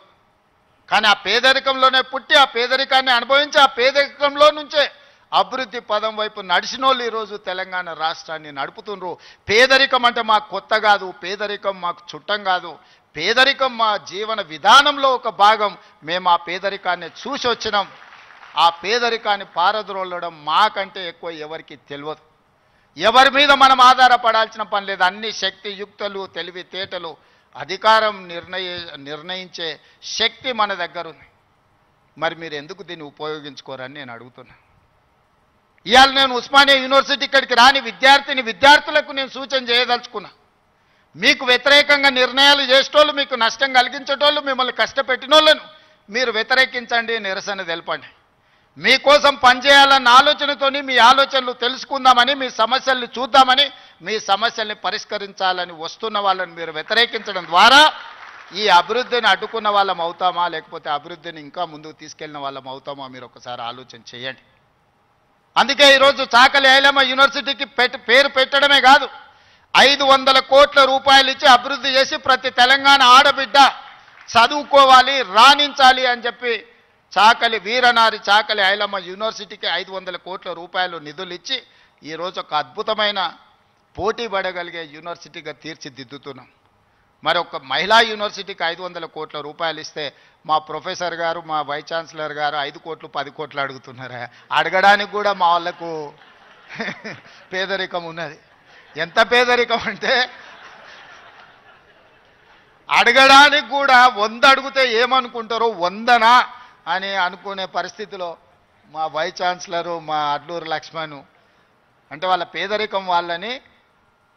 కానీ ఆ పేదరికంలోనే పుట్టి ఆ పేదరికాన్ని అనుభవించి ఆ పేదరికంలో నుంచే అభివృద్ధి పదం వైపు నడిచిన వాళ్ళు ఈరోజు తెలంగాణ రాష్ట్రాన్ని నడుపుతున్నారు. పేదరికం అంటే మాకు కొత్త కాదు, పేదరికం మాకు చుట్టం కాదు, పేదరికం మా జీవన విధానంలో ఒక భాగం. మేము ఆ పేదరికాన్ని చూసి వచ్చినాం. ఆ పేదరికాన్ని పారద్రోలడం మాకంటే ఎక్కువ ఎవరికి తెలియదు. ఎవరి మీద మనం ఆధారపడాల్సిన పని లేదు. అన్ని శక్తియుక్తులు, తెలివితేటలు, అధికారం నిర్ణయించే శక్తి మన దగ్గర ఉంది. మరి మీరు ఎందుకు దీన్ని ఉపయోగించుకోరని నేను అడుగుతున్నా. ఇవాళ నేను ఉస్మానియా యూనివర్సిటీ ఇక్కడికి రాని విద్యార్థులకు నేను సూచన చేయదలుచుకున్నా. మీకు వ్యతిరేకంగా నిర్ణయాలు చేసేటోళ్ళు, మీకు నష్టం కలిగించేటోళ్ళు, మిమ్మల్ని కష్టపెట్టినోళ్ళను మీరు వ్యతిరేకించండి, నిరసన తెలపండి. మీకోసం పనిచేయాలన్న ఆలోచనతోని మీ ఆలోచనలు తెలుసుకుందామని, మీ సమస్యల్ని చూద్దామని, మీ సమస్యల్ని పరిష్కరించాలని వస్తున్న వాళ్ళని మీరు వ్యతిరేకించడం ద్వారా ఈ అభివృద్ధిని అడ్డుకున్న వాళ్ళం అవుతామా, లేకపోతే అభివృద్ధిని ఇంకా ముందుకు తీసుకెళ్లిన వాళ్ళం అవుతామా, మీరు ఒకసారి ఆలోచన చేయండి. అందుకే ఈరోజు చాకలి ఐలమ్మ యూనివర్సిటీకి పేరు పెట్టడమే కాదు, 500 కోట్ల రూపాయలు ఇచ్చి అభివృద్ధి చేసి ప్రతి తెలంగాణ ఆడబిడ్డ చదువుకోవాలి, రాణించాలి అని చెప్పి చాకలి ఐలమ్మ యూనివర్సిటీకి 500 కోట్ల రూపాయలు నిధులు ఇచ్చి ఈరోజు ఒక అద్భుతమైన పోటీ పడగలిగే యూనివర్సిటీగా తీర్చిదిద్దుతున్నాం. మరి ఒక మహిళా యూనివర్సిటీకి 500 కోట్ల రూపాయలు ఇస్తే మా ప్రొఫెసర్ గారు, మా వైస్ ఛాన్సలర్ గారు 5 కోట్లు 10 కోట్లు అడుగుతున్నారు. అడగడానికి కూడా మా వాళ్ళకు పేదరికం ఉన్నది. ఎంత పేదరికం అంటే అడగడానికి కూడా 100 అడిగితే ఏమనుకుంటారో 100నా అని అనుకునే పరిస్థితిలో మా వైస్ ఛాన్సలరు, మా అడ్లూరు లక్ష్మణ్ అంటే వాళ్ళ పేదరికం వాళ్ళని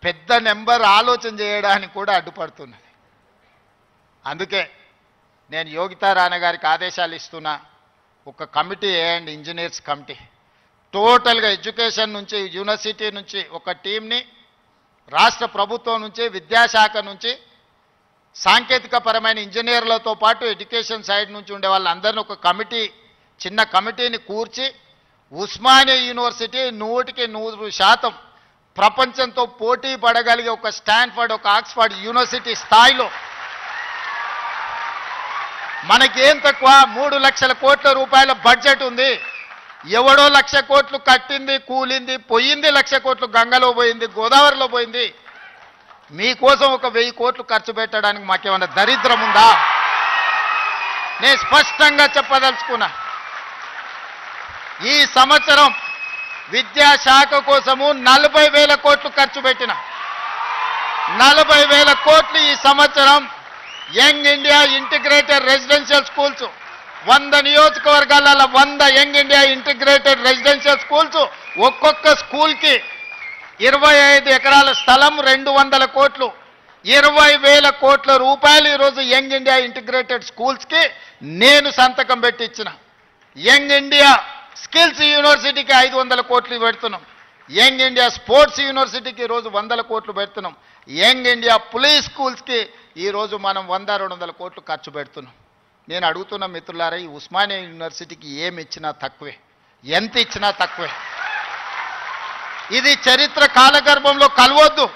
పెద్ద నెంబర్ ఆలోచన చేయడానికి కూడా అడ్డుపడుతున్నది. అందుకే నేను యోగితా రాణా గారికి ఆదేశాలు ఇస్తున్నా. ఒక కమిటీ వేయండి, ఇంజనీర్స్ కమిటీ. టోటల్గా ఎడ్యుకేషన్ నుంచి, యూనివర్సిటీ నుంచి ఒక టీంని, రాష్ట్ర ప్రభుత్వం నుంచి, విద్యాశాఖ నుంచి, సాంకేతిక పరమైన ఇంజనీర్లతో పాటు ఎడ్యుకేషన్ సైడ్ నుంచి ఉండే వాళ్ళందరినీ ఒక కమిటీ, చిన్న కమిటీని కూర్చి ఉస్మానియా యూనివర్సిటీ 100% ప్రపంచంతో పోటీ పడగలిగే ఒక స్టాన్ఫర్డ్, ఒక ఆక్స్ఫర్డ్ యూనివర్సిటీ స్థాయిలో మనకేం తక్కువ 3 లక్షల కోట్ల రూపాయల బడ్జెట్ ఉంది. ఎవడో 1,00,000 కోట్లు కట్టింది, కూలింది, పోయింది, 1,00,000 కోట్లు గంగలో పోయింది, గోదావరిలో పోయింది. మీకోసం ఒక 1000 కోట్లు ఖర్చు పెట్టడానికి మాకేమన్నా దరిద్రం ఉందా? నేను స్పష్టంగా చెప్పదలుచుకున్నా. ఈ సంవత్సరం విద్యాశాఖ కోసము 40,000 కోట్లు ఖర్చు పెట్టిన 40,000 కోట్లు ఈ సంవత్సరం young India integrated residential schools 100 నియోజకవర్గాలలో 100 young India integrated residential schools, ఒక్కొక్క స్కూల్కి 25 ఎకరాల స్థలం, 200 కోట్లు, 20,000 కోట్ల రూపాయలు ఈరోజు యంగ్ ఇండియా ఇంటిగ్రేటెడ్ స్కూల్స్కి నేను సంతకం పెట్టి ఇచ్చిన. యంగ్ ఇండియా స్కిల్స్ యూనివర్సిటీకి 500 కోట్లు పెడుతున్నాం. యంగ్ ఇండియా స్పోర్ట్స్ యూనివర్సిటీకి ఈరోజు 100 కోట్లు పెడుతున్నాం. యంగ్ ఇండియా పులీస్ స్కూల్స్కి ఈరోజు మనం 100-200 కోట్లు ఖర్చు పెడుతున్నాం. నేను అడుగుతున్న మిత్రులారా, ఈ ఉస్మానియా యూనివర్సిటీకి ఏమి ఇచ్చినా తక్కువే, ఎంత ఇచ్చినా తక్కువే. ఇది చరిత్ర కాలగర్భంలో కలవద్దు.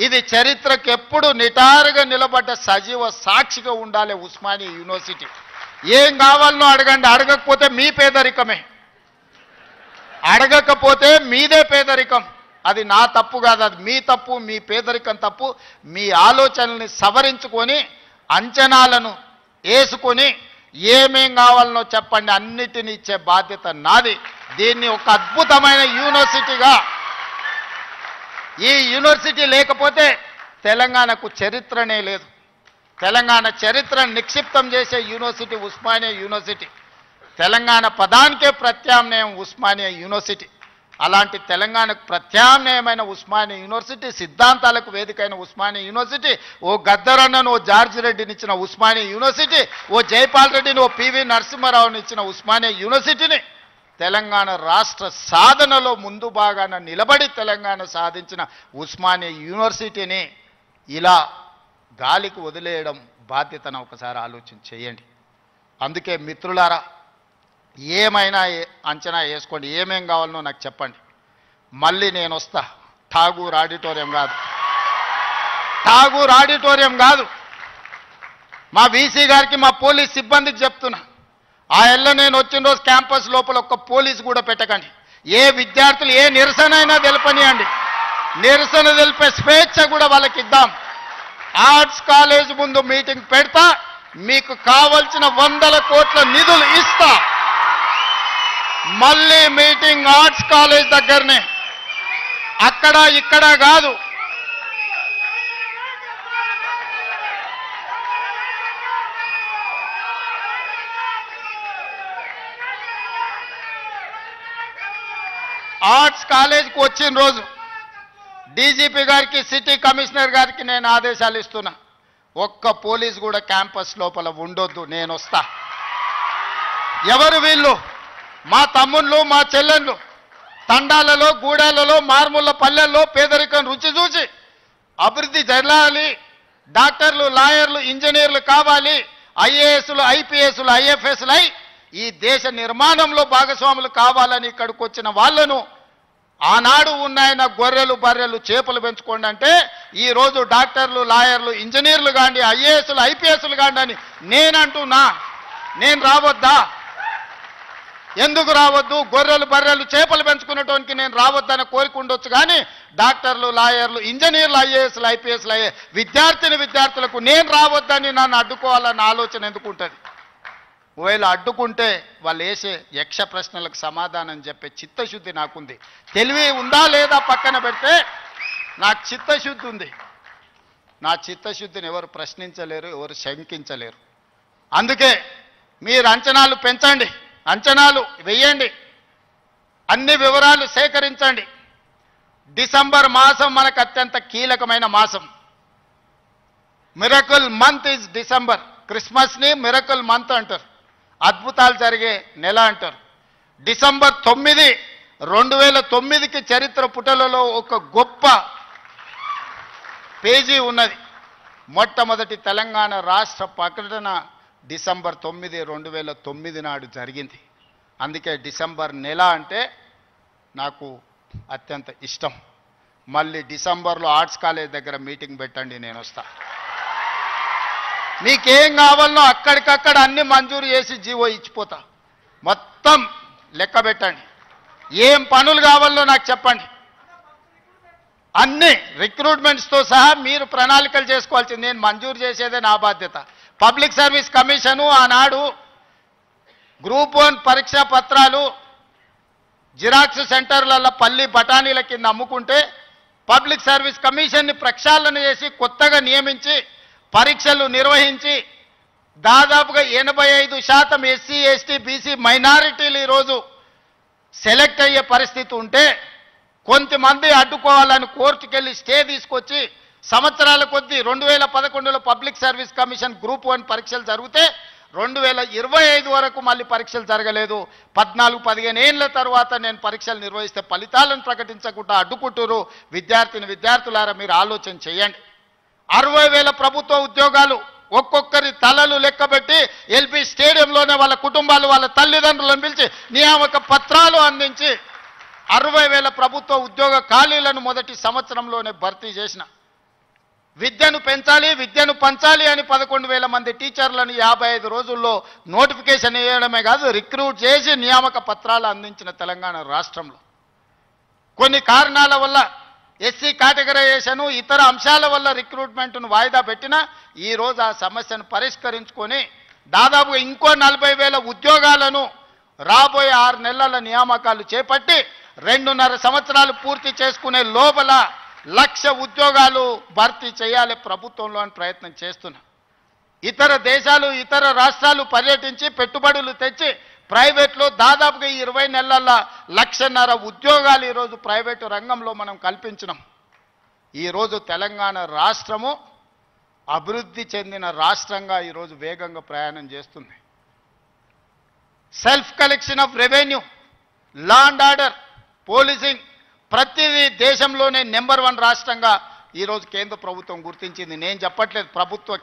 ఇది చరిత్రకు ఎప్పుడు నిటారుగా నిలబడ్డ సజీవ సాక్షిగా ఉండాలి ఉస్మానియా యూనివర్సిటీ. ఏం కావాలనో అడగండి, అడగకపోతే మీ పేదరికమే, అడగకపోతే మీదే పేదరికం. అది నా తప్పు కాదు, అది మీ తప్పు, మీ పేదరికం తప్పు. మీ ఆలోచనల్ని సవరించుకొని, అంచనాలను వేసుకొని ఏమేం కావాలనో చెప్పండి, అన్నిటిని ఇచ్చే బాధ్యత నాది. దీన్ని ఒక అద్భుతమైన యూనివర్సిటీగా, ఈ యూనివర్సిటీ లేకపోతే తెలంగాణకు చరిత్రనే లేదు. తెలంగాణ చరిత్రను నిక్షిప్తం చేసే యూనివర్సిటీ ఉస్మానియా యూనివర్సిటీ. తెలంగాణ పదానికే ప్రత్యామ్నాయం ఉస్మానియా యూనివర్సిటీ. అలాంటి తెలంగాణకు ప్రత్యామ్నాయమైన ఉస్మానియా యూనివర్సిటీ, సిద్ధాంతాలకు వేదికైన ఉస్మానియా యూనివర్సిటీ, ఓ గద్దరన్నను ఓ జార్జి రెడ్డిని ఇచ్చిన ఉస్మానియా యూనివర్సిటీ, ఓ జైపాల్ రెడ్డిని ఓ పివి నరసింహారావుని ఇచ్చిన ఉస్మానియా యూనివర్సిటీని తెలంగాణ రాష్ట్ర సాధనలో ముందు భాగాన నిలబడి తెలంగాణ సాధించిన ఉస్మానియా యూనివర్సిటీని ఇలా గాలికి వదిలేయడం బాధ్యతను ఒకసారి ఆలోచన చేయండి. అందుకే మిత్రులారా, ఏమైనా అంచనా వేసుకోండి, ఏమేం కావాలనో నాకు చెప్పండి. మళ్ళీ నేను వస్తా. ఠాగూర్ ఆడిటోరియం కాదు, ఠాగూర్ ఆడిటోరియం కాదు. మా వీసీ గారికి, మా పోలీస్ సిబ్బందికి చెప్తున్నా, ఆ ఎల్ల నేను వచ్చిన రోజు క్యాంపస్ లోపల ఒక్క పోలీసు కూడా పెట్టకండి. ఏ విద్యార్థులు ఏ నిరసన అయినా తెలపనియండి, నిరసన తెలిపే స్వేచ్ఛ కూడా వాళ్ళకి ఇద్దాం. ఆర్ట్స్ కాలేజ్ ముందు మీటింగ్ పెడతా, మీకు కావలసిన 100 కోట్ల నిధులు ఇస్తా. మళ్ళీ మీటింగ్ ఆర్ట్స్ కాలేజ్ దగ్గరనే, అక్కడ ఇక్కడ కాదు. ఆర్ట్స్ కాలేజ్కి వచ్చిన రోజు డీజీపీ గారికి, సిటీ కమిషనర్ గారికి నేను ఆదేశాలు ఇస్తున్నా, ఒక్క పోలీస్ కూడా క్యాంపస్ లోపల ఉండొద్దు, నేను వస్తా. ఎవరు వీళ్ళు? మా తమ్ముళ్ళు, మా చెల్లెళ్ళు తండాలలో, గూడాలలో, మారుమూల పల్లెల్లో పేదరికం రుచి చూసి అభివృద్ధి జరగాలి, డాక్టర్లు, లాయర్లు, ఇంజనీర్లు కావాలి, ఐఏఎస్లు, ఐపీఎస్లు, ఐఎఫ్ఎస్లు అయి ఈ దేశ నిర్మాణంలో భాగస్వాములు కావాలని ఇక్కడికి వచ్చిన వాళ్ళను ఆనాడు ఉన్నాయన గొర్రెలు, బర్రెలు, చేపలు పెంచుకోండి అంటే ఈరోజు డాక్టర్లు, లాయర్లు, ఇంజనీర్లు కాండి, ఐఏఎస్లు, ఐపీఎస్లు కాండి అని నేనంటున్నా. నేను రావద్దా? ఎందుకు రావద్దు? గొర్రెలు, బర్రెలు, చేపలు పెంచుకునేటోనికి నేను రావద్దని కోరిక ఉండొచ్చు, కానీ డాక్టర్లు, లాయర్లు, ఇంజనీర్లు, ఐఏఎస్లు, ఐపీఎస్లు అయ్యే విద్యార్థులకు నేను రావద్దని నన్ను అడ్డుకోవాలన్న ఆలోచన ఎందుకు ఉంటుంది? ఒకవేళ అడ్డుకుంటే వాళ్ళు వేసే యక్ష ప్రశ్నలకు సమాధానం చెప్పే చిత్తశుద్ధి నాకుంది. తెలివి ఉందా లేదా పక్కన పెడితే నాకు చిత్తశుద్ధి ఉంది. నా చిత్తశుద్ధిని ఎవరు ప్రశ్నించలేరు, ఎవరు శంకించలేరు. అందుకే మీరు అంచనాలు పెంచండి, అంచనాలు వేయండి, అన్ని వివరాలు సేకరించండి. డిసెంబర్ మాసం మనకు అత్యంత కీలకమైన మాసం. Miracle month is December. క్రిస్మస్ని మిరకల్ మంత్ అంటారు, అద్భుతాలు జరిగే నెల అంటారు. డిసెంబర్ 9, 2009కి చరిత్ర పుటలలో ఒక గొప్ప పేజీ ఉన్నది. మొట్టమొదటి తెలంగాణ రాష్ట్ర ప్రకటన డిసెంబర్ 9, 2009 నాడు జరిగింది. అందుకే డిసెంబర్ నెల అంటే నాకు అత్యంత ఇష్టం. మళ్ళీ డిసెంబర్లో ఆర్ట్స్ కాలేజ్ దగ్గర మీటింగ్ పెట్టండి, నేను వస్తా. మీకేం కావాలనో అక్కడికక్కడ అన్ని మంజూరు చేసి జీవో ఇచ్చిపోతా. మొత్తం లెక్క పెట్టండి, ఏం పనులు కావాలనో నాకు చెప్పండి. అన్ని రిక్రూట్మెంట్స్తో సహా మీరు ప్రణాళికలు చేసుకోవాల్సింది. నేను మంజూరు చేసేదే నా బాధ్యత. పబ్లిక్ సర్వీస్ కమిషను ఆనాడు గ్రూప్ 1 పరీక్షా పత్రాలు జిరాక్స్ సెంటర్లలో పల్లి బఠానీల కింద అమ్ముకుంటే పబ్లిక్ సర్వీస్ కమిషన్ని ప్రక్షాళన చేసి కొత్తగా నియమించి పరీక్షలు నిర్వహించి దాదాపుగా 85% ఎస్సీ, ఎస్టీ, బీసీ మైనారిటీలు ఈరోజు సెలెక్ట్ అయ్యే పరిస్థితి ఉంటే కొంతమంది అడ్డుకోవాలని కోర్టుకెళ్ళి స్టే తీసుకొచ్చి సంవత్సరాల కొద్దీ 2011లో పబ్లిక్ సర్వీస్ కమిషన్ గ్రూప్ 1 పరీక్షలు జరిగితే 2025 వరకు మళ్ళీ పరీక్షలు జరగలేదు. 14-15 ఏళ్ల తర్వాత నేను పరీక్షలు నిర్వహిస్తే ఫలితాలను ప్రకటించకుండా అడ్డుకుంటున్నారు. విద్యార్థులారా మీరు ఆలోచన చేయండి. 60,000 ప్రభుత్వ ఉద్యోగాలు ఒక్కొక్కరి తలలు లెక్కబెట్టి ఎల్బీ స్టేడియంలోనే వాళ్ళ కుటుంబాలు, వాళ్ళ తల్లిదండ్రులను పిలిచి నియామక పత్రాలు అందించి 60,000 ప్రభుత్వ ఉద్యోగ ఖాళీలను మొదటి సంవత్సరంలోనే భర్తీ చేసిన. విద్యను పెంచాలి, విద్యను పంచాలి అని 11,000 మంది టీచర్లను 55 రోజుల్లో నోటిఫికేషన్ ఇవ్వడమే కాదు, రిక్రూట్ చేసి నియామక పత్రాలు అందించిన తెలంగాణ రాష్ట్రంలో కొన్ని కారణాల వల్ల ఎస్సీ కేటగరైజేషన్, ఇతర అంశాల వల్ల రిక్రూట్మెంట్ను వాయిదా పెట్టినా ఈరోజు ఆ సమస్యను పరిష్కరించుకొని దాదాపుగా ఇంకో 40,000 ఉద్యోగాలను రాబోయే 6 నెలల నియామకాలు చేపట్టి 2.5 సంవత్సరాలు పూర్తి చేసుకునే లోపల 1,00,000 ఉద్యోగాలు భర్తీ చేయాలి ప్రభుత్వంలో అని ప్రయత్నం చేస్తున్నా. ఇతర దేశాలు ఇతర రాష్ట్రాలు పర్యటించి పెట్టుబడులు తెచ్చి ప్రైవేట్లో దాదాపుగా 20 నెలల 1,50,000 ఉద్యోగాలు ఈరోజు ప్రైవేటు రంగంలో మనం కల్పించినాం. ఈరోజు తెలంగాణ రాష్ట్రము అభివృద్ధి చెందిన రాష్ట్రంగా ఈరోజు వేగంగా ప్రయాణం చేస్తుంది. Self collection of revenue, law and order, policing ప్రతిదీ దేశంలోనే నెంబర్ 1 రాష్ట్రంగా ఈరోజు కేంద్ర ప్రభుత్వం గుర్తించింది. నేను చెప్పట్లేదు,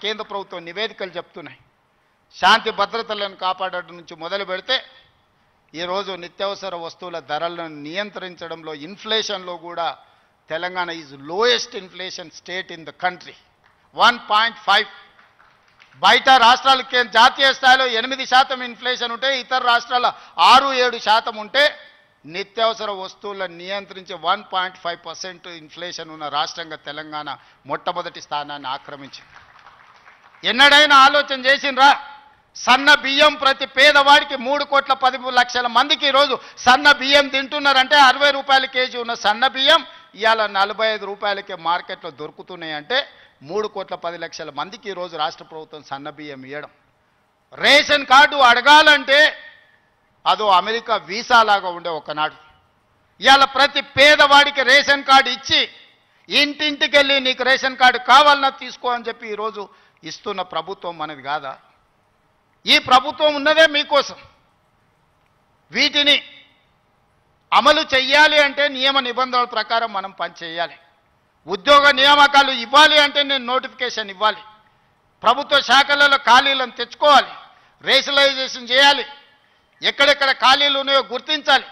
కేంద్ర ప్రభుత్వం నివేదికలు చెప్తున్నాయి. శాంతి భద్రతలను కాపాడటం నుంచి మొదలు పెడితే ఈరోజు నిత్యావసర వస్తువుల ధరలను నియంత్రించడంలో ఇన్ఫ్లేషన్లో కూడా Telangana is lowest inflation state in the country. 1.5. బయట రాష్ట్రాలకి జాతీయ స్థాయిలో 8% ఇన్ఫ్లేషన్ ఉంటే ఇతర రాష్ట్రాల 6-7% ఉంటే నిత్యావసర వస్తువులను నియంత్రించి 1.5% ఇన్ఫ్లేషన్ ఉన్న రాష్ట్రంగా తెలంగాణ మొట్టమొదటి స్థానాన్ని ఆక్రమించింది. ఎన్నడైనా ఆలోచన చేసిండ్రా? సన్న బియ్యం ప్రతి పేదవాడికి 3,10,00,000 మందికి ఈరోజు సన్న బియ్యం తింటున్నారంటే 60 రూపాయల కేజీ ఉన్న సన్న బియ్యం ఇవాళ 45 రూపాయలకే మార్కెట్లో దొరుకుతున్నాయి. అంటే 3,10,00,000 మందికి ఈరోజు రాష్ట్ర ప్రభుత్వం సన్న బియ్యం ఇవ్వడం. రేషన్ కార్డు అడగాలంటే అదో అమెరికా వీసా లాగా ఉండే ఒకనాడు. ఇవాళ ప్రతి పేదవాడికి రేషన్ కార్డు ఇచ్చి ఇంటింటికి వెళ్ళి నీకు రేషన్ కార్డు కావాలన్నా తీసుకో అని చెప్పి ఈరోజు ఇస్తున్న ప్రభుత్వం మనది కాదా? ఈ ప్రభుత్వం ఉన్నదే మీకోసం. వీటిని అమలు చెయ్యాలి అంటే నియమ నిబంధనల ప్రకారం మనం పని చేయాలి. ఉద్యోగ నియామకాలు ఇవ్వాలి అంటే నేను నోటిఫికేషన్ ఇవ్వాలి. ప్రభుత్వ శాఖలలో ఖాళీలను తెచ్చుకోవాలి, రేషనలైజేషన్ చేయాలి, ఎక్కడెక్కడ ఖాళీలు ఉన్నాయో గుర్తించాలి.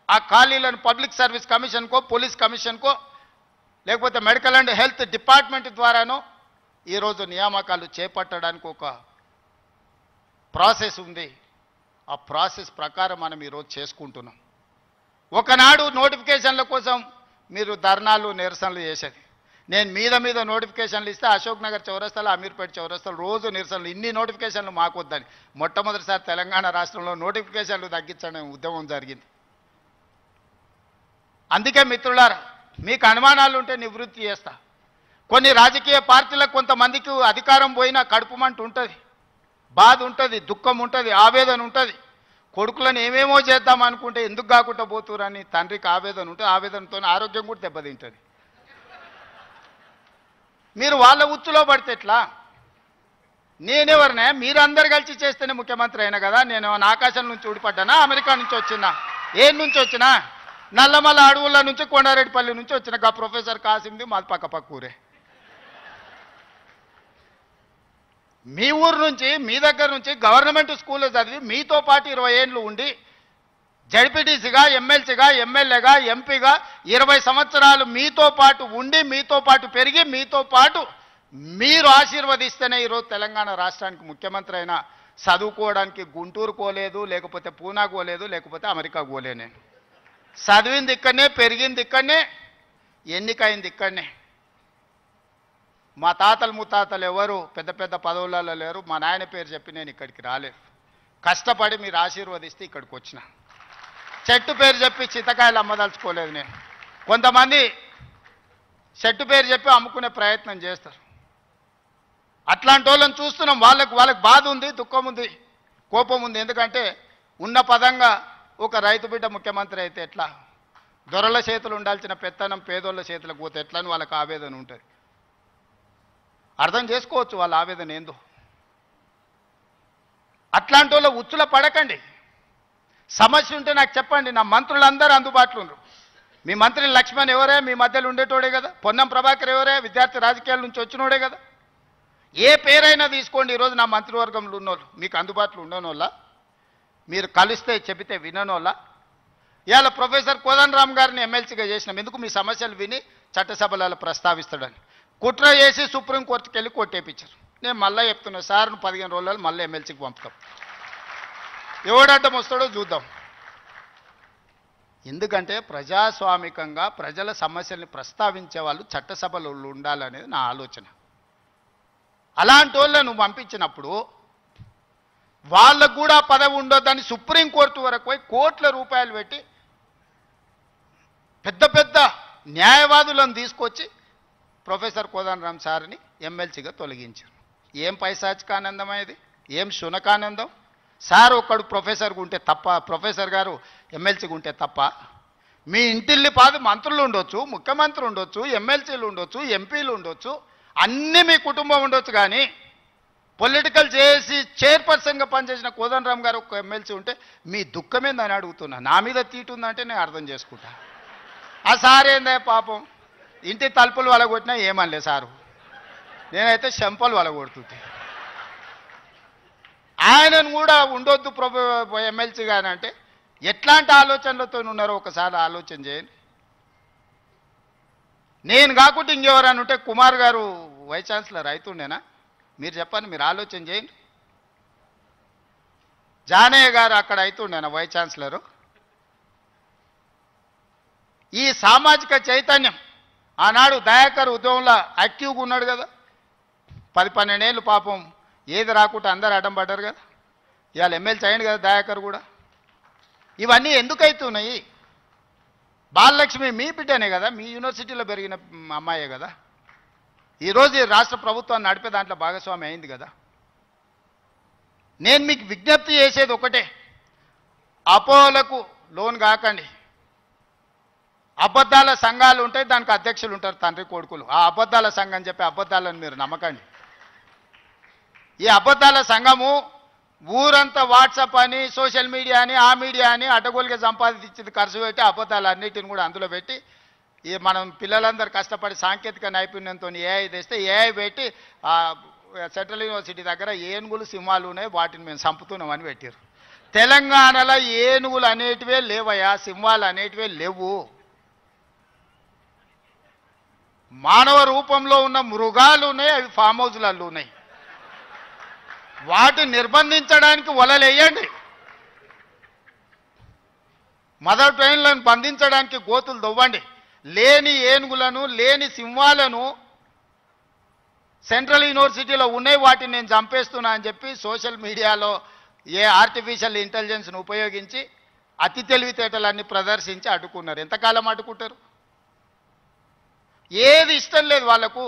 ఆ ఖాళీలను పబ్లిక్ సర్వీస్ కమిషన్కో, పోలీస్ కమిషన్కో, లేకపోతే మెడికల్ అండ్ హెల్త్ డిపార్ట్మెంట్ ద్వారానో ఈరోజు నియామకాలు చేపట్టడానికి ఒక ప్రాసెస్ ఉంది. ఆ ప్రాసెస్ ప్రకారం మనం ఈరోజు చేసుకుంటున్నాం. ఒకనాడు నోటిఫికేషన్ల కోసం మీరు ధర్నాలు నిరసనలు చేసేది. నేను మీద నోటిఫికేషన్లు ఇస్తే అశోక్ నగర్ చౌరస్తాలో, అమీర్పేట చౌరస్తాలో రోజు నిరసనలు. ఇన్ని నోటిఫికేషన్లు మాకు వద్దని మొట్టమొదటిసారి తెలంగాణ రాష్ట్రంలో నోటిఫికేషన్లు తగ్గించడం ఉద్యమం జరిగింది. అందుకే మిత్రులారా, మీకు అనుమానాలు ఉంటే నివృత్తి చేస్తా. కొన్ని రాజకీయ పార్టీలకు కొంతమందికి అధికారం పోయినా కడుపుమంట ఉంటుంది, బాధ ఉంటుంది, దుఃఖం ఉంటుంది, ఆవేదన ఉంటుంది. కొడుకులను ఏమేమో చేద్దాం అనుకుంటే ఎందుకు కాకుండా పోతురని తండ్రికి ఆవేదన ఉంటుంది. ఆవేదనతో ఆరోగ్యం కూడా దెబ్బతింటుంది. మీరు వాళ్ళ ఉచ్చులో పడితే ఎట్లా? నేనెవరినే? మీరందరు కలిసి చేస్తేనే ముఖ్యమంత్రి అయినా కదా. నేను ఆకాశం నుంచి ఊడిపడ్డానా? అమెరికా నుంచి వచ్చినా? ఏం నుంచి వచ్చినా? నల్లమల్ల అడవుల నుంచి, కొండారెడ్డిపల్లి నుంచి వచ్చిన గా ప్రొఫెసర్ కాసింది మాది పక్క ఊరే. మీ ఊరు నుంచి, మీ దగ్గర నుంచి గవర్నమెంట్ స్కూల్లో చదివి మీతో పాటు 20 ఏళ్ళు ఉండి జడ్పీటీసీగా, ఎమ్మెల్సీగా, ఎమ్మెల్యేగా, ఎంపీగా 20 సంవత్సరాలు మీతో పాటు ఉండి, మీతో పాటు పెరిగి, మీతో పాటు మీరు ఆశీర్వదిస్తేనే ఈరోజు తెలంగాణ రాష్ట్రానికి ముఖ్యమంత్రి అయినా. చదువుకోవడానికి గుంటూరు పోలేదు, లేకపోతే పూనా పోలేదు, లేకపోతే అమెరికా పోలే. నేను చదివింది ఇక్కడనే, పెరిగింది ఇక్కడనే, ఎన్నికైంది ఇక్కడనే. మా తాతలు ముత్తాతలు ఎవరు పెద్ద పెద్ద పదవులలో లేరు. మా నాయన పేరు చెప్పి నేను ఇక్కడికి రాలేదు. కష్టపడి మీరు ఆశీర్వదిస్తే ఇక్కడికి వచ్చిన. చెట్టు పేరు చెప్పి చింతకాయలు అమ్మదలుచుకోలేదు నేను. కొంతమంది చెట్టు పేరు చెప్పి అమ్ముకునే ప్రయత్నం చేస్తారు. అట్లాంటి వాళ్ళని చూస్తున్నాం. వాళ్ళకి బాధ ఉంది, దుఃఖం ఉంది, కోపం ఉంది. ఎందుకంటే ఉన్న పదంగా ఒక రైతు బిడ్డ ముఖ్యమంత్రి అయితే ఎట్లా? దొరల చేతులు ఉండాల్సిన పెత్తనం పేదోళ్ళ చేతులకు పోతే ఎట్లా అని వాళ్ళకి ఆవేదన ఉంటుంది. అర్థం చేసుకోవచ్చు వాళ్ళ ఆవేదన ఏందో. అట్లాంటి వాళ్ళ ఉచ్చుల పడకండి. సమస్య ఉంటే నాకు చెప్పండి. నా మంత్రులందరూ అందుబాటులో ఉన్నారు. మీ మంత్రి లక్ష్మణ్ ఎవరే? మీ మధ్యలో ఉండేటోడే కదా. పొన్నం ప్రభాకర్ ఎవరే? విద్యార్థి రాజకీయాల నుంచి వచ్చినోడే కదా. ఏ పేరైనా తీసుకోండి. ఈరోజు నా మంత్రివర్గంలో ఉన్నోళ్ళు మీకు అందుబాటులో ఉండనోళ్ళ? మీరు కలిస్తే చెబితే విననోళ్ళ? ఇవాళ ప్రొఫెసర్ కోదండరామ్ గారిని ఎమ్మెల్సీగా చేసినాం. ఎందుకు? మీ సమస్యలు విని చట్టసభలలో ప్రస్తావిస్తాడని. కుట్ర చేసి సుప్రీంకోర్టుకి వెళ్ళి కొట్టేపించారు. నేను మళ్ళీ చెప్తున్నా, సార్ 15 రోజులలో మళ్ళీ ఎమ్మెల్సీకి పంపుతాం. ఎవడడ్డం వస్తాడో చూద్దాం. ఎందుకంటే ప్రజాస్వామికంగా ప్రజల సమస్యల్ని ప్రస్తావించే వాళ్ళు చట్టసభలో ఉండాలనేది నా ఆలోచన. అలాంటి వాళ్ళను పంపించినప్పుడు వాళ్ళకు కూడా పదవి ఉండొద్దని సుప్రీంకోర్టు వరకు పోయి కోట్ల రూపాయలు పెట్టి పెద్ద పెద్ద న్యాయవాదులను తీసుకొచ్చి ప్రొఫెసర్ కోదండరాం సార్ని ఎమ్మెల్సీగా తొలగించారు. ఏం పైశాచికానందమైంది, ఏం శునకానందం? సార్ ఒక్కడు ప్రొఫెసర్గా ఉంటే తప్ప, ప్రొఫెసర్ గారు ఎమ్మెల్సీగా ఉంటే తప్ప? మీ ఇంటిల్లి పాది మంత్రులు ఉండొచ్చు, ముఖ్యమంత్రి ఉండొచ్చు, ఎమ్మెల్సీలు ఉండొచ్చు, ఎంపీలు ఉండొచ్చు, అన్నీ మీ కుటుంబం ఉండొచ్చు, కానీ పొలిటికల్ చేసి చైర్పర్సన్గా పనిచేసిన కోదండరాం గారు ఒక ఎమ్మెల్సీ ఉంటే మీ దుఃఖమేందని అడుగుతున్నా. నా మీద తీటుందంటే నేను అర్థం చేసుకుంటా. ఆ సార్ ఏందే పాపం, ఇంటి తలుపులు వలగొట్టినా ఏమనలే సారు, నేనైతే చెంపలు వలగొడుతుంటే. ఆయనను కూడా ఉండొద్దు ఎమ్మెల్సీగా అంటే ఎట్లాంటి ఆలోచనలతో ఉన్నారో ఒకసారి ఆలోచన చేయండి. నేను కాకుండా ఇంకెవరని ఉంటే కుమార్ గారు వైస్ ఛాన్సలర్ అవుతుండేనా? మీరు చెప్పండి, మీరు ఆలోచన చేయండి. జానయ్య గారు అక్కడ అవుతుండేనా వైస్ ఛాన్సలరు? ఈ సామాజిక చైతన్యం ఆనాడు దయాకర్ ఉద్యమంలో యాక్టివ్గా ఉన్నాడు కదా, 10-12 ఏళ్ళు పాపం ఏది రాకుండా అందరు అడ్డం పడ్డారు కదా. ఇవాళ ఎమ్మెల్సీ అయ్యింది కదా దయాకర్ కూడా. ఇవన్నీ ఎందుకు అవుతున్నాయి? బాలలక్ష్మి మీ బిడ్డనే కదా, మీ యూనివర్సిటీలో పెరిగిన అమ్మాయే కదా, ఈరోజు ఈ రాష్ట్ర ప్రభుత్వాన్ని నడిపే దాంట్లో భాగస్వామి అయింది కదా. నేను మీకు విజ్ఞప్తి చేసేది ఒకటే, అపోహలకు లోన్ కాకండి. అబద్ధాల సంఘాలు ఉంటాయి, దానికి అధ్యక్షులు ఉంటారు, తండ్రి కొడుకులు. ఆ అబద్ధాల సంఘం చెప్పే అబద్ధాలను మీరు నమ్మకండి. ఈ అబద్ధాల సంఘము ఊరంతా వాట్సాప్ అని, సోషల్ మీడియా అని, ఆ మీడియా అని అడ్డగోలుగా సంపాదించింది ఖర్చు పెట్టి అబద్ధాలన్నిటిని కూడా అందులో పెట్టి, ఈ మనం పిల్లలందరూ కష్టపడి సాంకేతిక నైపుణ్యంతో ఏఐ తెస్తే ఏఐ పెట్టి సెంట్రల్ యూనివర్సిటీ దగ్గర ఏనుగులు సింహాలు ఉన్నాయి, వాటిని మేము చంపుతున్నామని పెట్టారు. తెలంగాణలో ఏనుగులు అనేటివే లేవయా, సింహాలు అనేటివే లేవు. మానవ రూపంలో ఉన్న మృగాలు ఉన్నాయి, అవి ఫామ్ హౌస్లలో ఉన్నాయి. వాటిని నిర్బంధించడానికి వలలేయండి. మదర్ ట్రైన్లను బంధించడానికి గోతులు దొవ్వండి. లేని ఏనుగులను, లేని సింహాలను సెంట్రల్ యూనివర్సిటీలో ఉన్నాయి, వాటిని నేను చంపేస్తున్నా అని చెప్పి సోషల్ మీడియాలో ఏ ఆర్టిఫిషియల్ ఇంటెలిజెన్స్ను ఉపయోగించి అతి తెలివితేటలన్నీ ప్రదర్శించి అడ్డుకున్నారు. ఎంతకాలం అడ్డుకుంటారు? ఏది ఇష్టం లేదు వాళ్ళకు.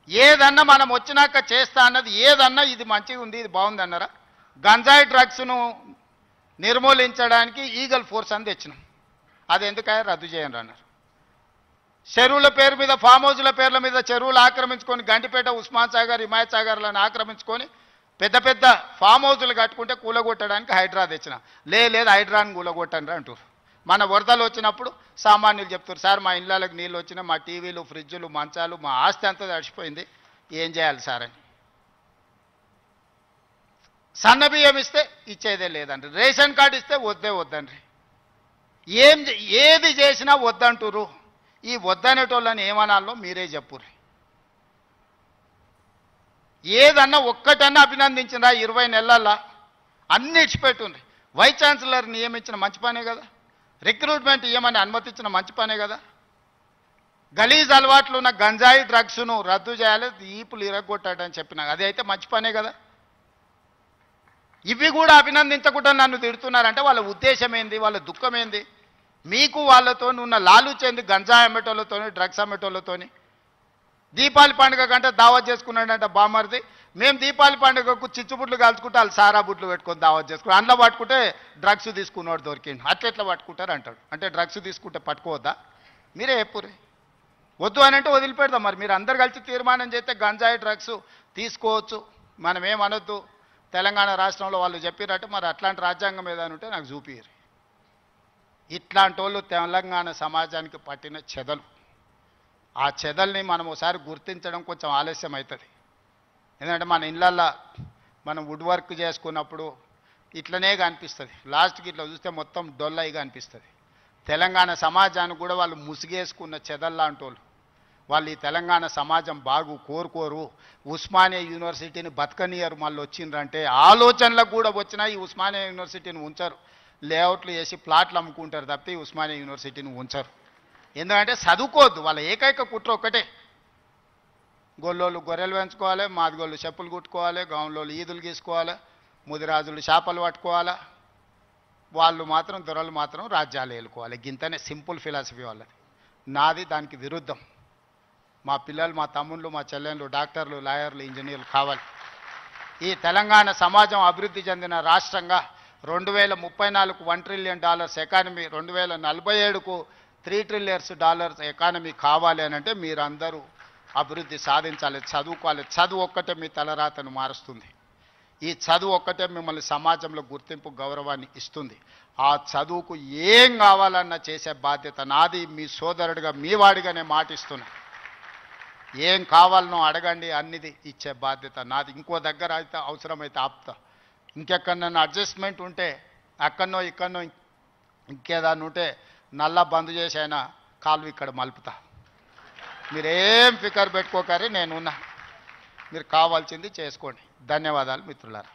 ఏదన్నా మనం వచ్చినాక చేస్తా అన్నది ఏదన్నా ఇది మంచిగా ఉంది, ఇది బాగుంది అన్నారా? గంజాయి డ్రగ్స్ను నిర్మూలించడానికి ఈగల్ ఫోర్స్ అని తెచ్చినాం, అది ఎందుకయ్యా రద్దు చేయండి అన్నారు. చెరువుల పేరు మీద, ఫామ్ హౌస్ల పేర్ల మీద చెరువులు ఆక్రమించుకొని, గంటిపేట, ఉస్మాన్ సాగర్, హిమాయత్ సాగర్లను ఆక్రమించుకొని పెద్ద పెద్ద ఫామ్ హౌస్లు కట్టుకుంటే కూలగొట్టడానికి హైడ్రా తెచ్చిన. లేదు హైడ్రాని కూలగొట్టండి అంటారు. మన వరదలు వచ్చినప్పుడు సామాన్యులు చెప్తారు, సార్ మా ఇళ్ళకి నీళ్ళు వచ్చినాయి, మా టీవీలు, ఫ్రిడ్జులు, మంచాలు, మా ఆస్తి అంతా తడిచిపోయింది, ఏం చేయాలి సార్ అని. సన్న బియ్యం ఇస్తే ఇచ్చేదే లేదండి, రేషన్ కార్డు ఇస్తే వద్దండి. ఏది చేసినా వద్దంటురు. ఈ వద్దనేటోళ్ళని ఏమనాలో మీరే చెప్పుర్రి. ఏదన్నా ఒక్కటన్నా అభినందించిందా 20 నెలల్లో? అన్ని ఇచ్చిపెట్టుండ్రి. వైస్ ఛాన్సలర్ నియమించిన మంచి పనే కదా, రిక్రూట్మెంట్ ఇవ్వమని అనుమతించిన మంచి పనే కదా. గలీజ్ అలవాట్లు ఉన్న గంజాయి డ్రగ్స్ను రద్దు చేయాలి, ఈపులు ఇరగొట్టాడని చెప్పిన అది అయితే మంచి పనే కదా. ఇవి కూడా అభినందించకుండా నన్ను తిడుతున్నారంటే వాళ్ళ ఉద్దేశం ఏంది, వాళ్ళ దుఃఖం ఏంది? మీకు వాళ్ళతో ఉన్న లాలుచేంది, గంజాయి అమ్మేటోళ్ళతోని, డ్రగ్స్ అమ్మేటోళ్ళతోని. దీపావళి పండుగ కంటే దావత్ చేసుకున్నాడంట బామర్ది. మేము దీపావళి పండుగకు చిచ్చుబుట్లు కాల్చుకుంటే వాళ్ళు సారా బుట్లు పెట్టుకొని దావత్ చేసుకున్నాం. అందులో పట్టుకుంటే డ్రగ్స్ తీసుకున్నాడు దొరికింది. అట్లెట్లా పట్టుకుంటారు అంటాడు. అంటే డ్రగ్స్ తీసుకుంటే పట్టుకోవద్దా? మీరే చెప్పురే. వద్దు అని అంటే వదిలిపెడదాం. మరి మీరు అందరు కలిసి తీర్మానం చేస్తే గంజాయి డ్రగ్స్ తీసుకోవచ్చు, మనం ఏమనొద్దు. తెలంగాణ రాష్ట్రంలో వాళ్ళు చెప్పినట్టు మరి అట్లాంటి రాజ్యాంగం ఏదైనా ఉంటే నాకు చూపిరు. ఇట్లాంటి వాళ్ళు తెలంగాణ సమాజానికి పట్టిన చెదలు. ఆ చెదల్ని మనం ఒకసారి గుర్తించడం కొంచెం ఆలస్యం అవుతుంది. ఎందుకంటే మన ఇళ్ళల్లో మనం వుడ్ వర్క్ చేసుకున్నప్పుడు ఇట్లనే కనిపిస్తుంది, లాస్ట్కి ఇట్లా చూస్తే మొత్తం డొల్లయిగా అనిపిస్తుంది. తెలంగాణ సమాజాన్ని కూడా వాళ్ళు ముసిగేసుకున్న చెదల్లాంటి వాళ్ళు ఈ తెలంగాణ సమాజం కోరుకోరు. ఉస్మానియా యూనివర్సిటీని బతకనియరు. మళ్ళీ వచ్చిండ్రంటే ఆలోచనలకు కూడా వచ్చినా ఈ ఉస్మానియా యూనివర్సిటీని ఉంచరు. లేఅవుట్లు వేసి ప్లాట్లు అమ్ముకుంటారు తప్పితే ఈ ఉస్మానియా యూనివర్సిటీని ఉంచరు. ఎందుకంటే చదువుకోవద్దు. వాళ్ళ ఏకైక కుట్ర ఒక్కటే, గొల్లోళ్ళు గొర్రెలు పెంచుకోవాలి, మాదిగోళ్ళు చెప్పులు కుట్టుకోవాలి, గౌన్లోళ్ళు ఈదులు గీసుకోవాలి, ముదిరాజులు చేపలు పట్టుకోవాలి, వాళ్ళు మాత్రం దొరలు మాత్రం రాజ్యాలు ఏలుకోవాలి. గింతనే సింపుల్ ఫిలాసఫీ వాళ్ళది. నాది దానికి విరుద్ధం. మా పిల్లలు, మా తమ్ముళ్ళు, మా చెల్లెళ్ళు డాక్టర్లు, లాయర్లు, ఇంజనీర్లు కావాలి. ఈ తెలంగాణ సమాజం అభివృద్ధి చెందిన రాష్ట్రంగా 2034కు $1 ట్రిలియన్ ఎకానమీ, 2047కు $3 ట్రిలియన్స్ ఎకానమీ కావాలి అని అంటే మీరందరూ అభివృద్ధి సాధించాలి, చదువుకోవాలి. చదువు ఒక్కటే మీ తలరాతను మారుస్తుంది. ఈ చదువు ఒక్కటే మిమ్మల్ని సమాజంలో గుర్తింపు, గౌరవాన్ని ఇస్తుంది. ఆ చదువుకు ఏం కావాలన్నా చేసే బాధ్యత నాది. మీ సోదరుడిగా, మీ వాడిగా నేను మాటిస్తున్నా. ఏం కావాలనో అడగండి, అన్నిది ఇచ్చే బాధ్యత నాది. ఇంకో దగ్గర అయితే అవసరమైతే ఆపుతా. ఇంకెక్కడన్నా అడ్జస్ట్మెంట్ ఉంటే అక్కడనో ఇక్కడనో ఇంకేదాన్ని ఉంటే నల్లా బంద్ చేసి అయినా కాలు ఇక్కడ మలుపుతా. మీరేం ఫికర్ పెట్టుకోకరి, నేనున్నా. మీరు కావాల్సింది చేసుకోండి. ధన్యవాదాలు మిత్రులారా.